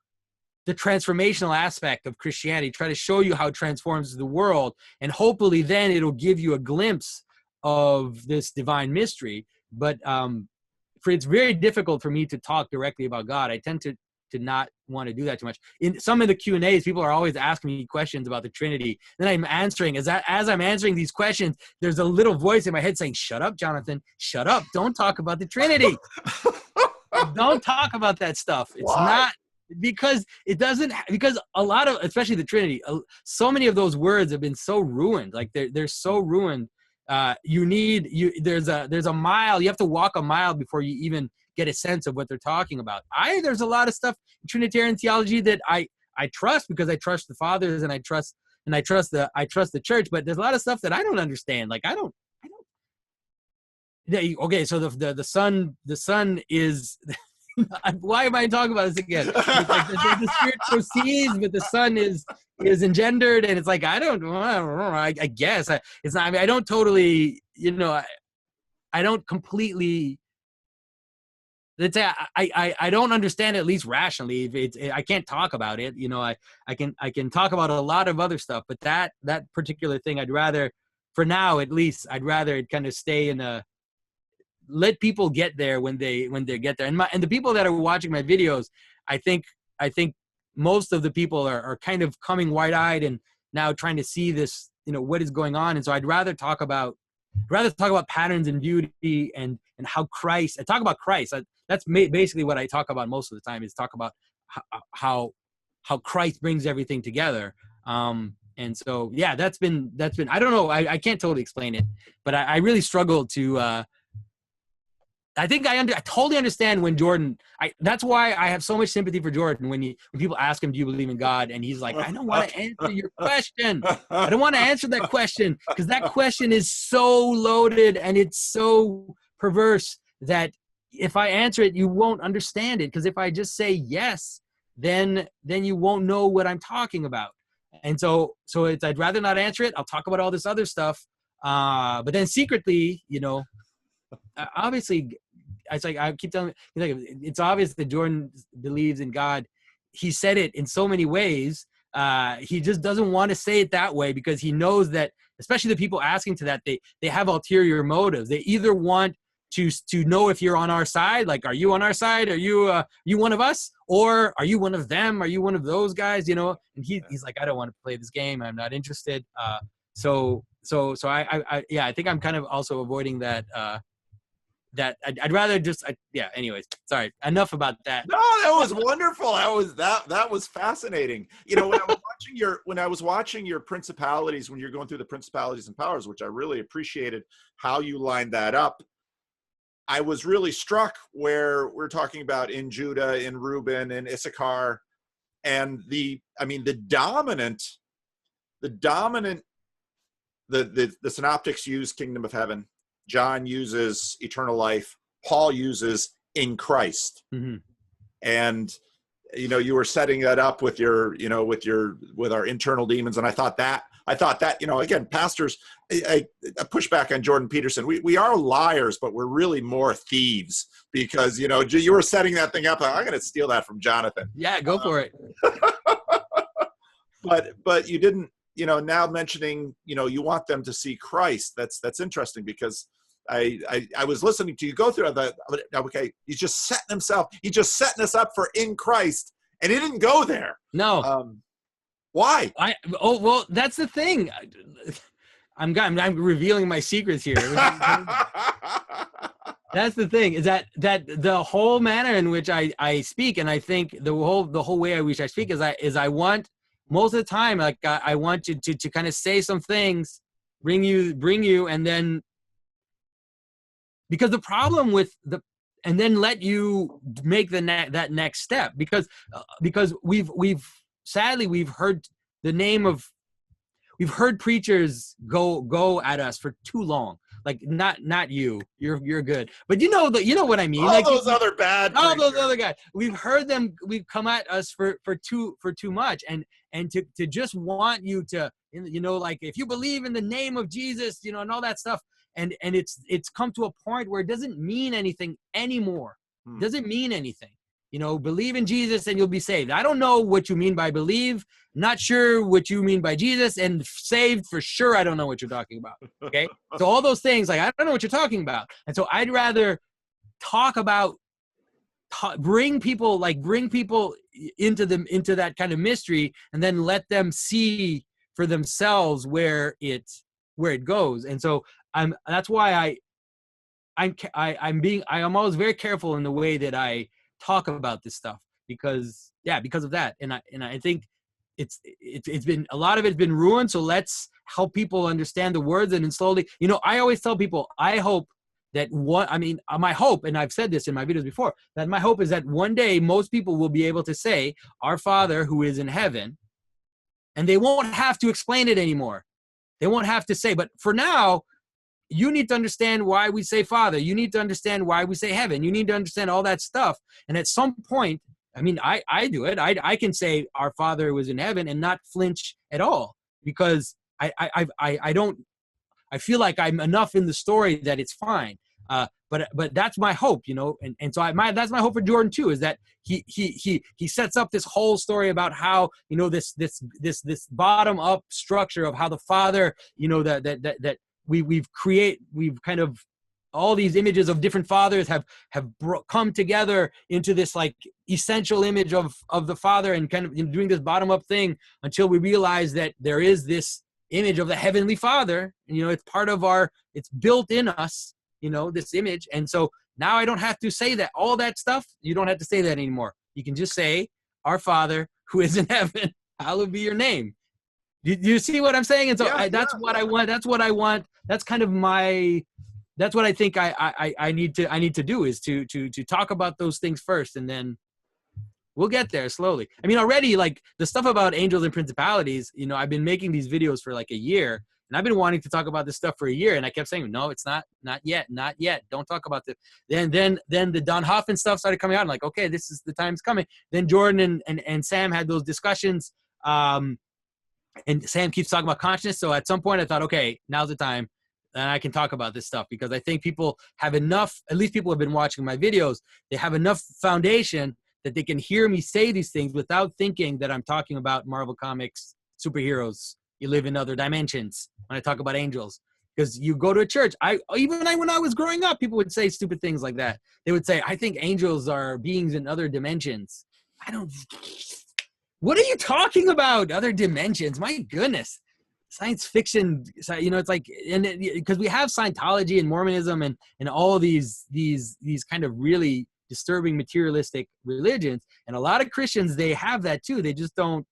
the transformational aspect of Christianity, try to show you how it transforms the world, and hopefully then it'll give you a glimpse of this divine mystery. But it's very difficult for me to talk directly about God. I tend to not want to do that too much. In some of the Q&As, people are always asking me questions about the Trinity. Then I'm answering. As I'm answering these questions, there's a little voice in my head saying, shut up, Jonathan. Shut up. Don't talk about the Trinity. Don't talk about that stuff. It's Why? Not because it doesn't, because a lot of, especially the Trinity, so many of those words have been so ruined. Like they're so ruined. There's a mile, you have to walk a mile before you even get a sense of what they're talking about. There's a lot of stuff in Trinitarian theology that I trust, because I trust the fathers and I trust the church, but there's a lot of stuff that I don't understand. Like I don't. Okay, so the son is. Why am I talking about this again? It's like the Spirit proceeds, but the Son is engendered, and it's like I don't know. I guess it's not. I don't totally. I don't completely It's I don't understand it, at least rationally. If it's, I can't talk about it. I can talk about a lot of other stuff, but that particular thing, I'd rather, for now at least, I'd rather it kind of stay in a, let people get there when they get there. And the people that are watching my videos, I think most of the people are kind of coming wide-eyed and now trying to see this, what is going on. And so I'd rather talk about patterns and beauty and how Christ, I talk about Christ. That's basically what I talk about most of the time, is talk about how Christ brings everything together. And so, yeah, that's been, I don't know. I can't totally explain it, but I really struggle to, I think I totally understand when Jordan, that's why I have so much sympathy for Jordan when people ask him, do you believe in God? And he's like, I don't want to answer your question. I don't want to answer that question, because that question is so loaded and it's so perverse that if I answer it, you won't understand it. Because if I just say yes, then you won't know what I'm talking about. And so I'd rather not answer it. I'll talk about all this other stuff. But then secretly, obviously, it's like I keep telling you, it's obvious that Jordan believes in God. He said it in so many ways. He just doesn't want to say it that way, because he knows that, especially the people asking to that, they have ulterior motives. They either want to know if you're on our side, like, are you on our side? Are you one of us? Or are you one of them? Are you one of those guys? And he's like, I don't want to play this game. I'm not interested. So I think I'm kind of also avoiding that. That I'd rather just, anyways, sorry, enough about that. No, that was wonderful. That was fascinating. When I was watching your principalities, when you're going through the principalities and powers, which I really appreciated how you lined that up, I was really struck where we're talking about in Judah, in Reuben, in Issachar, and the synoptics use kingdom of heaven. John uses eternal life. Paul uses in Christ. Mm-hmm. And, you were setting that up with with our internal demons. And I thought that, again, pastors, I push back on Jordan Peterson. We are liars, but we're really more thieves, because, you were setting that thing up. I'm going to steal that from Jonathan. Yeah, go for it. But you didn't, now mentioning, you want them to see Christ. That's interesting, because I was listening to you go through that. Okay, he's just setting us up for in Christ, and he didn't go there. No. Why? Well, that's the thing. I'm revealing my secrets here. That's the thing, is that the whole manner in which I speak, and I think the whole way I wish I speak is I want, most of the time, like, I want you to kind of say some things, bring you, and then, because the problem with and then let you make that next step, because we've sadly heard we've heard preachers go at us for too long. Like, not you, you're good, but you know what I mean. All those other guys, we've heard them. We've come at us for too much, and to just want you to, like, if you believe in the name of Jesus, and all that stuff, and it's come to a point where it doesn't mean anything anymore. It doesn't mean anything. Believe in Jesus and you'll be saved. I don't know what you mean by believe. Not sure what you mean by Jesus, and saved for sure. I don't know what you're talking about. Okay. So all those things, like, I don't know what you're talking about. And so I'd rather talk about, bring people into that kind of mystery, and then let them see for themselves where it goes. And so that's why I'm always very careful in the way that I talk about this stuff, because of that. And I think it's been, a lot of it's been ruined. So let's help people understand the words, and then slowly, I always tell people, I hope that my hope, and I've said this in my videos before, that my hope is that one day most people will be able to say, our Father who is in heaven, and they won't have to explain it anymore. They won't have to say, but for now, you need to understand why we say Father. You need to understand why we say heaven. You need to understand all that stuff. And at some point, I do it. I can say our Father who is in heaven and not flinch at all, because I feel like I'm enough in the story that it's fine. But that's my hope, and so that's my hope for Jordan too, is that he sets up this whole story about how, this bottom up structure of how the Father, that we've kind of, all these images of different fathers have come together into this like essential image of the Father, and kind of doing this bottom up thing until we realize that there is this image of the Heavenly Father, and it's part of it's built in us, this image. And so now I don't have to say that, all that stuff, you don't have to say that anymore. You can just say, our Father who is in heaven, hallowed be your name. Do you see what I'm saying? And so that's what I want. That's what I want. That's kind of that's what I think I need to do, is to talk about those things first, and then we'll get there slowly. I mean, already, like, the stuff about angels and principalities, I've been making these videos for like a year, and I've been wanting to talk about this stuff for a year, and I kept saying, no, it's not yet. Don't talk about this. Then the Don Hoffman stuff started coming out. I'm like, okay, this is the time's coming. Then Jordan and Sam had those discussions, and Sam keeps talking about consciousness. So at some point I thought, okay, now's the time, and I can talk about this stuff, because I think people have enough, at least people have been watching my videos, they have enough foundation that they can hear me say these things without thinking that I'm talking about Marvel Comics, superheroes, you live in other dimensions when I talk about angels. Because you go to a church, when I was growing up, people would say stupid things like that. They would say, I think angels are beings in other dimensions. What are you talking about? Other dimensions? My goodness. Science fiction, it's like, because we have Scientology and Mormonism and all these kind of really disturbing materialistic religions, and a lot of Christians, they have that too. They just don't,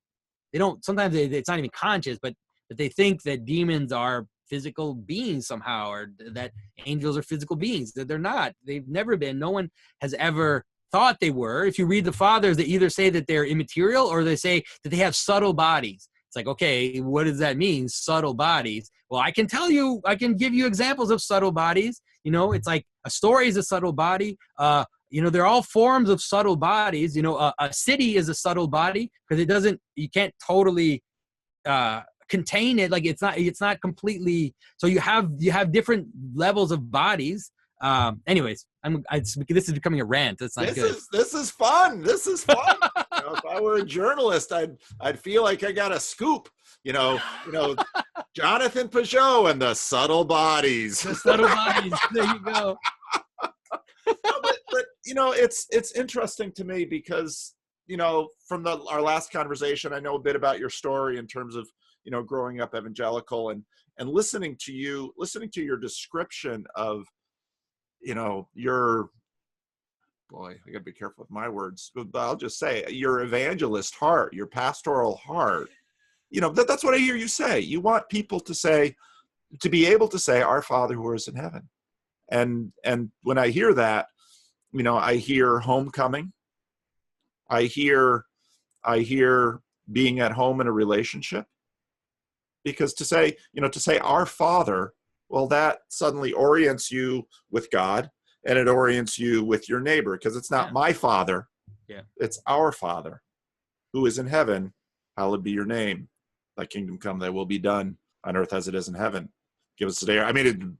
sometimes it's not even conscious, but they think that demons are physical beings somehow, or that angels are physical beings. That they're not. They've never been. No one has ever thought they were. If you read the Fathers, they either say that they're immaterial, or they say that they have subtle bodies. It's like, okay, what does that mean, subtle bodies? Well, I can give you examples of subtle bodies. It's like a story is a subtle body. They're all forms of subtle bodies. A city is a subtle body, because you can't totally contain it. Like, it's not completely. So you have different levels of bodies. Anyways, this is becoming a rant. That's not good. This is fun. This is fun. If I were a journalist, I'd feel like I got a scoop. Jonathan Pageau and the subtle bodies. The subtle bodies. There you go. But it's interesting to me because from our last conversation, I know a bit about your story in terms of growing up evangelical, and listening to your description of your, boy, I gotta be careful with my words, but I'll just say your evangelist heart, your pastoral heart. That's what I hear you say. You want people to be able to say, our Father who is in heaven. And when I hear that, I hear homecoming. I hear being at home in a relationship. Because to say our Father, well, that suddenly orients you with God, and it orients you with your neighbor, because it's not my Father. Yeah. It's our Father who is in heaven. Hallowed be your name. Thy kingdom come, thy will be done on earth as it is in heaven. Give us today. I mean,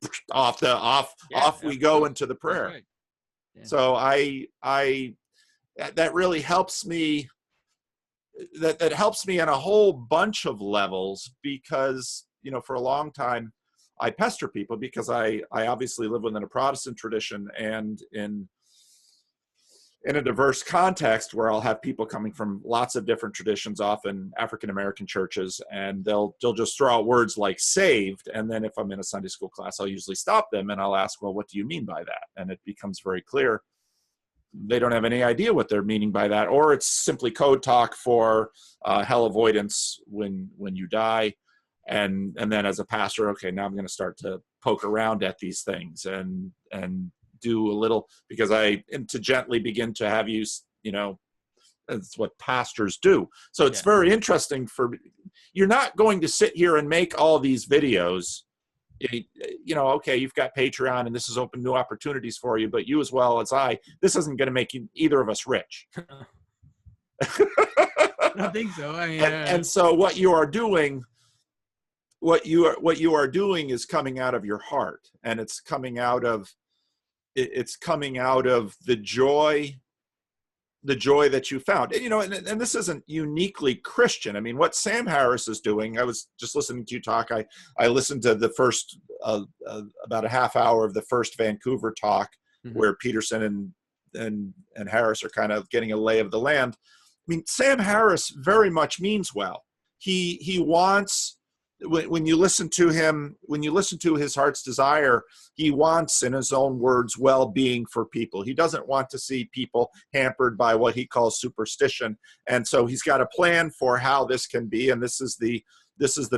we go into the prayer. Right. Yeah. So that really helps me. That helps me on a whole bunch of levels, because for a long time I pester people, because I obviously live within a Protestant tradition and in a diverse context where I'll have people coming from lots of different traditions, often African-American churches, and they'll just throw out words like saved. And then if I'm in a Sunday school class, I'll usually stop them and I'll ask, well, what do you mean by that? And it becomes very clear they don't have any idea what they're meaning by that, or it's simply code talk for hell avoidance when you die. And then as a pastor, okay, now I'm going to start to poke around at these things and do a little, because to gently begin to have you, that's what pastors do. So it's very interesting you're not going to sit here and make all these videos. Okay, you've got Patreon and this has opened new opportunities for you, but you as well as this isn't going to make either of us rich. I don't think so. And so what you are doing is coming out of your heart, and it's coming out of it's coming out of the joy that you found. And, you know, and this isn't uniquely Christian. I mean, what Sam Harris is doing, I was just listening to you talk. I listened to the first, about a half hour of the first Vancouver talk, where Peterson and Harris are kind of getting a lay of the land. I mean, Sam Harris very much means well. He wants, when you listen to him, when you listen to his heart's desire, he wants, in his own words, well-being for people. He doesn't want to see people hampered by what he calls superstition. And so he's got a plan for how this can be. And this is the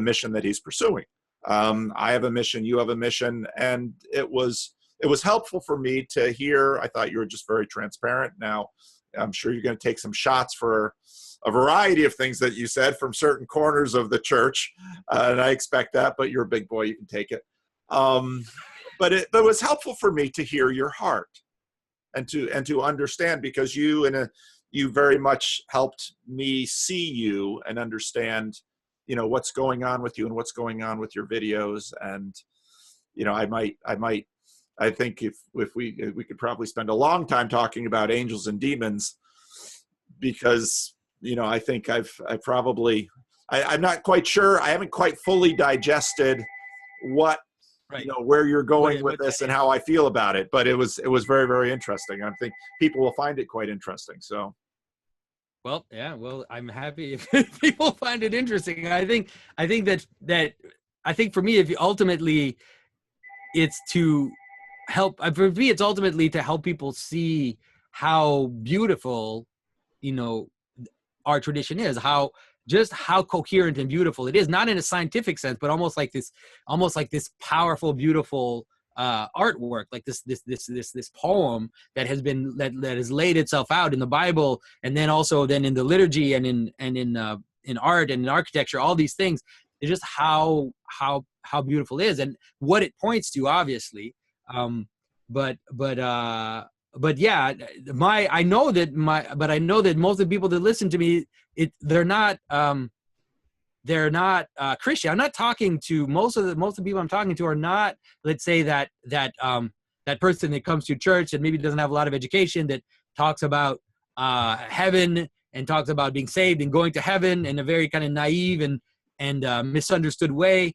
mission that he's pursuing. I have a mission, you have a mission. And it was helpful for me to hear. I thought you were just very transparent. Now, I'm sure you're going to take some shots for a variety of things that you said from certain corners of the church, and I expect that, but you're a big boy, you can take it. But it was helpful for me to hear your heart and to understand, because you very much helped me see you and understand, you know, what's going on with you and what's going on with your videos. And, you know, I think if we could probably spend a long time talking about angels and demons, because, you know, I think I'm not quite sure. I haven't quite fully digested what, you know, where you're going with this and how I feel about it. But it was very, very interesting. I think people will find it quite interesting. So. Well, yeah, well, I'm happy if people find it interesting. I think for me, if you ultimately, it's to help, for me, it's ultimately to help people see how beautiful, you know, our tradition is, how coherent and beautiful it is, not in a scientific sense, but almost like this powerful, beautiful artwork, like this poem that has been that has laid itself out in the Bible, and then also in the liturgy and in art and in architecture, all these things. It's just how beautiful it is and what it points to, obviously. But yeah, I know that most of the people that listen to me, they're not Christian. I'm not talking to most of the people I'm talking to are not, let's say that person that comes to church and maybe doesn't have a lot of education, that talks about heaven and talks about being saved and going to heaven in a very kind of naive and misunderstood way.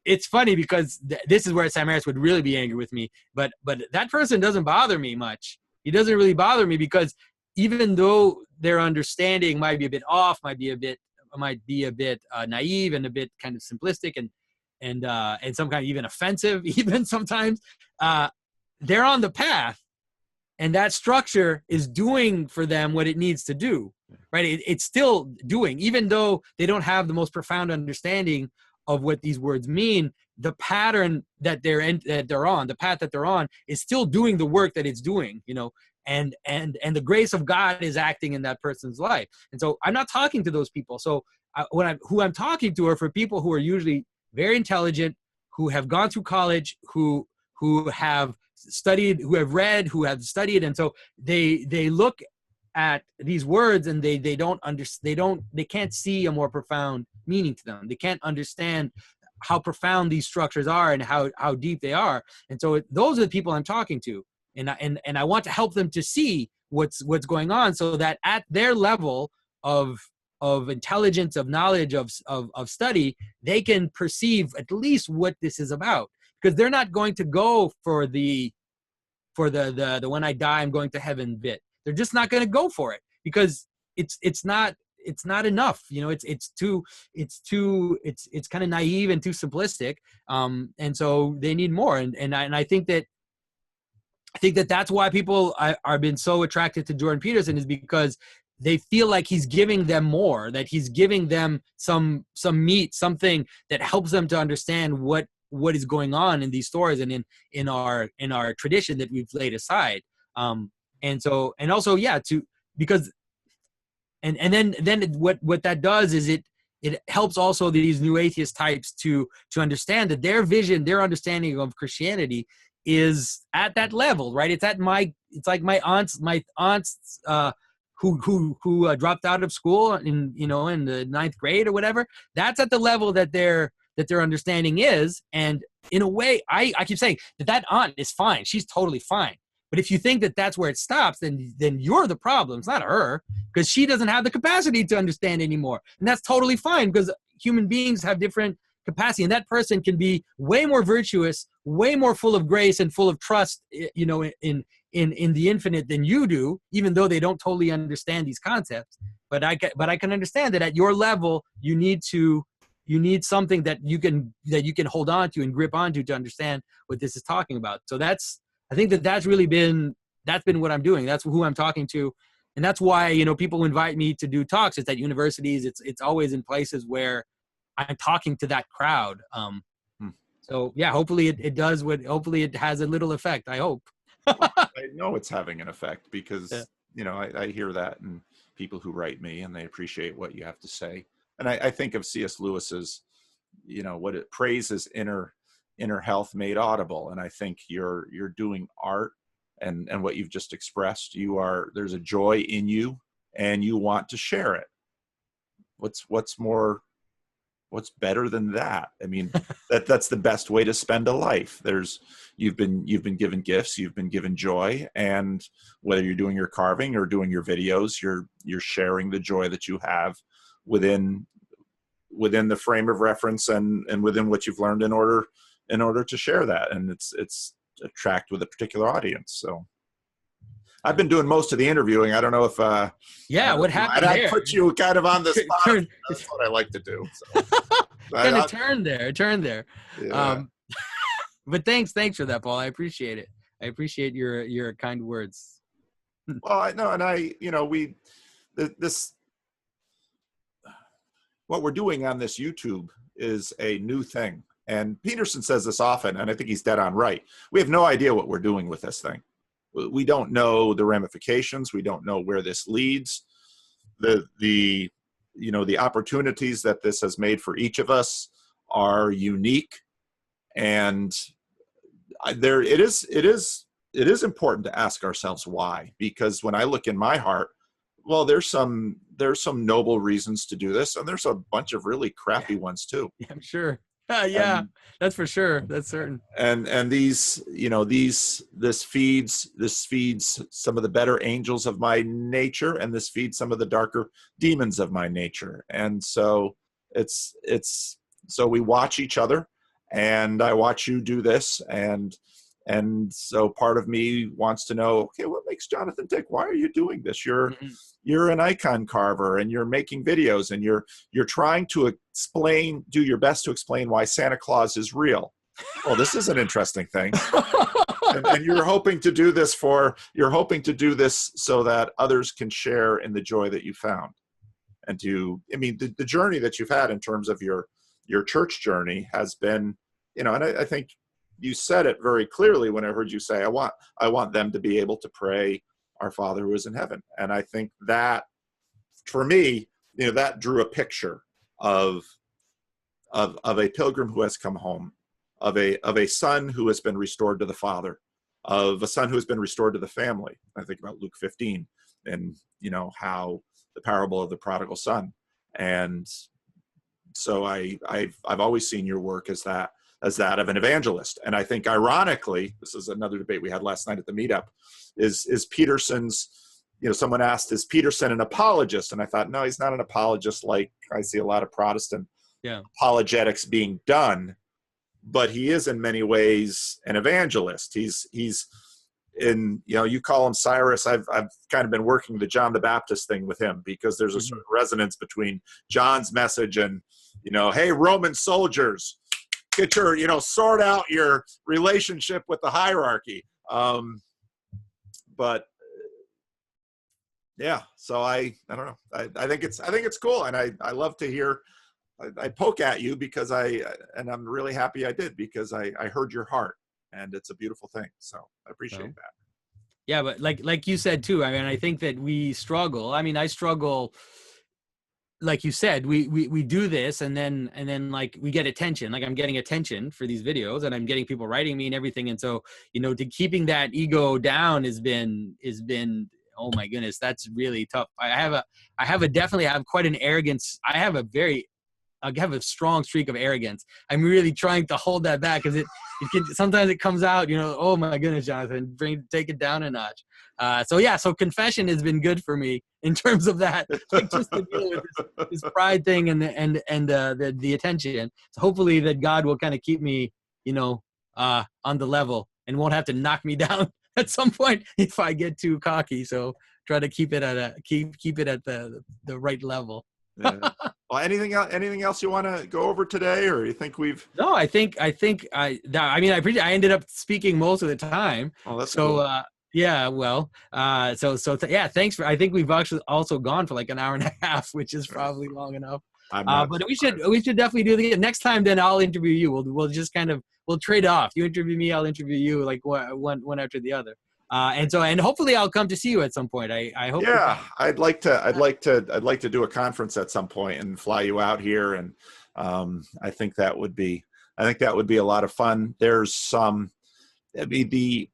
It's funny because this is where Sam Harris would really be angry with me, but that person doesn't bother me much. He doesn't really bother me, because even though their understanding might be a bit off, might be a bit naive and a bit kind of simplistic and some kind of even offensive, even sometimes, they're on the path, and that structure is doing for them what it needs to do, right? It's still doing, even though they don't have the most profound understanding of what these words mean. The pattern that they're on, the path that they're on, is still doing the work that it's doing, you know, and the grace of God is acting in that person's life. And so I'm not talking to those people. So who I'm talking to are for people who are usually very intelligent, who have gone through college, who have studied, who have read, who have studied, and so they look at these words and they can't see a more profound meaning to them. They can't understand how profound these structures are and how deep they are. And so those are the people I'm talking to, and I want to help them to see what's going on, so that at their level of intelligence, of knowledge, of study, they can perceive at least what this is about. Because they're not going to go for the when I die I'm going to heaven bit. They're just not going to go for it, because it's not enough. You know, it's kind of naive and too simplistic. And so they need more. And I think that that's why people are been so attracted to Jordan Peterson, is because they feel like he's giving them more, that he's giving them some meat, something that helps them to understand what is going on in these stories and in our tradition that we've laid aside. And also, yeah, because then what that does is it helps also these new atheist types to understand that their vision, their understanding of Christianity is at that level, right? It's like my aunts who dropped out of school in the 9th grade or whatever. That's at the level that they're that their understanding is. And in a way, I keep saying that aunt is fine. She's totally fine. But if you think that that's where it stops, then you're the problem. It's not her, because she doesn't have the capacity to understand anymore. And that's totally fine, because human beings have different capacity. And that person can be way more virtuous, way more full of grace and full of trust, you know, in the infinite than you do, even though they don't totally understand these concepts. But I can understand that at your level, you need something that you can hold on to and grip onto to understand what this is talking about. So I think that's been what I'm doing. That's who I'm talking to. And that's why, you know, people invite me to do talks. It's at universities. It's always in places where I'm talking to that crowd. So yeah, hopefully hopefully it has a little effect. I hope. I know it's having an effect, because, Yeah. you know, I hear that in people who write me, and they appreciate what you have to say. And I think of C.S. Lewis's, you know, what it praises inner health made audible. And I think you're doing art, and what you've just expressed, there's a joy in you, and you want to share it. What's better than that? I mean, that's the best way to spend a life. You've been given gifts, you've been given joy, and whether you're doing your carving or doing your videos, you're sharing the joy that you have within the frame of reference and within what you've learned in order to share that. And it's attract with a particular audience. So I've been doing most of the interviewing. I don't know if What happened there? I put you kind of on the spot. That's what I like to do. So. Kind of turn there. Yeah. But thanks for that, Paul. I appreciate it. I appreciate your kind words. Well, I know, and you know, what we're doing on this YouTube is a new thing. And Peterson says this often, and I think he's dead on right. We have no idea what we're doing with this thing. We don't know the ramifications. We don't know where this leads. The opportunities that this has made for each of us are unique, and it is important to ask ourselves why. Because when I look in my heart, well, there's some noble reasons to do this, and there's a bunch of really crappy ones too. Yeah, I'm sure. Yeah, that's for sure. That's certain. And these, you know, this feeds some of the better angels of my nature, and this feeds some of the darker demons of my nature. And so so we watch each other, and I watch you do this, and so part of me wants to know, okay, what makes Jonathan tick? Why are you doing this? You're an icon carver, and you're making videos, and you're trying to do your best to explain why Santa Claus is real. Well, this is an interesting thing. and you're hoping to do this so that others can share in the joy that you found. And the journey that you've had in terms of your church journey has been, you know, and I think you said it very clearly when I heard you say, I want them to be able to pray, Our Father who is in heaven. And I think that, for me, you know, that drew a picture of a pilgrim who has come home, of a son who has been restored to the Father, of a son who has been restored to the family. I think about Luke 15, and, you know, how the parable of the prodigal son. And so I've always seen your work as that of an evangelist. And I think, ironically, this is another debate we had last night at the meetup, is Peterson's, you know, someone asked, is Peterson an apologist? And I thought, no, he's not an apologist like I see a lot of Protestant apologetics being done, but he is in many ways an evangelist. He's in, you know, you call him Cyrus. I've kind of been working the John the Baptist thing with him, because there's a certain resonance between John's message and, you know, hey, Roman soldiers, get your, you know, sort out your relationship with the hierarchy. But yeah, so I don't know. I think it's cool, and I love to hear. I poke at you because I'm really happy I did, because I heard your heart, and it's a beautiful thing. So I appreciate that. Yeah, but like you said too, I mean, I think that we struggle. I mean, I struggle. Like you said, we do this, and then like we get attention. Like I'm getting attention for these videos, and I'm getting people writing me and everything. And so, you know, to keeping that ego down has been, oh my goodness, that's really tough. I definitely have quite an arrogance. I have a very I have a strong streak of arrogance. I'm really trying to hold that back because sometimes it comes out, oh my goodness, Jonathan, take it down a notch. So confession has been good for me in terms of that, like just to deal with this pride thing and the attention. So hopefully that God will kind of keep me, on the level and won't have to knock me down at some point if I get too cocky. So try to keep it at keep it at the right level. Yeah. Well, anything else you want to go over today, or you think we've? No, I ended up speaking most of the time. Oh, that's so cool. Yeah, well, yeah, thanks for. I think we've actually also gone for like an hour and a half, which is probably long enough. But we should definitely do it again next time. Then I'll interview you. We'll just we'll trade off. You interview me, I'll interview you, like one after the other. And hopefully I'll come to see you at some point. I hope. Yeah, I'd like to do a conference at some point and fly you out here, and I think that would be a lot of fun. There's some, the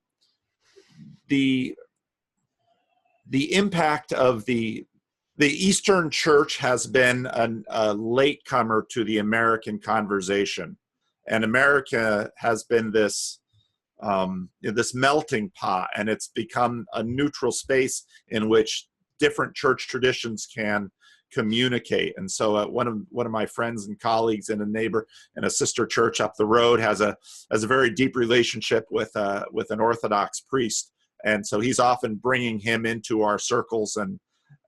impact of the Eastern Church has been a latecomer to the American conversation, and America has been this melting pot, and it's become a neutral space in which different church traditions can communicate. And so one of my friends and colleagues and a sister church up the road has a very deep relationship with an Orthodox priest, and so he's often bringing him into our circles,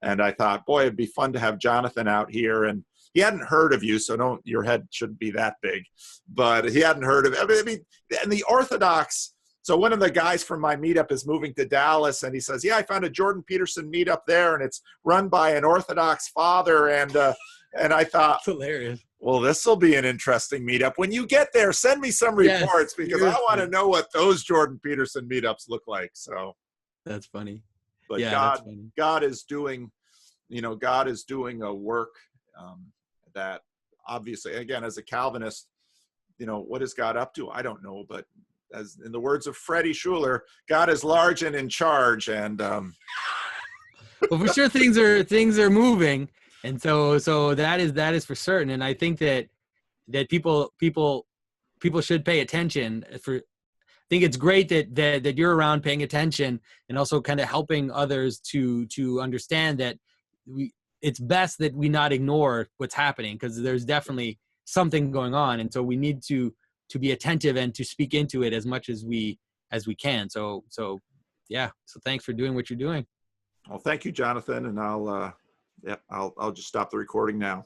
and I thought, boy, it'd be fun to have Jonathan out here. And he hadn't heard of you, so your head shouldn't be that big, but he hadn't heard of it. I mean, and the Orthodox. So one of the guys from my meetup is moving to Dallas, and he says, yeah, I found a Jordan Peterson meetup there, and it's run by an Orthodox father. And I thought, that's hilarious. Well, this will be an interesting meetup. When you get there, send me some reports, because I want to know what those Jordan Peterson meetups look like. So that's funny. But yeah, God is doing a work that obviously, again, as a Calvinist, what is God up to? I don't know, but as in the words of Freddie Schuler, God is large and in charge. And well, for sure, things are moving, and so that is for certain. And I think that people should pay attention. I think it's great that you're around paying attention and also kind of helping others to understand that it's best that we not ignore what's happening, because there's definitely something going on, and so we need to be attentive and to speak into it as much as we can. So thanks for doing what you're doing. Well, thank you, Jonathan, and I'll just stop the recording now.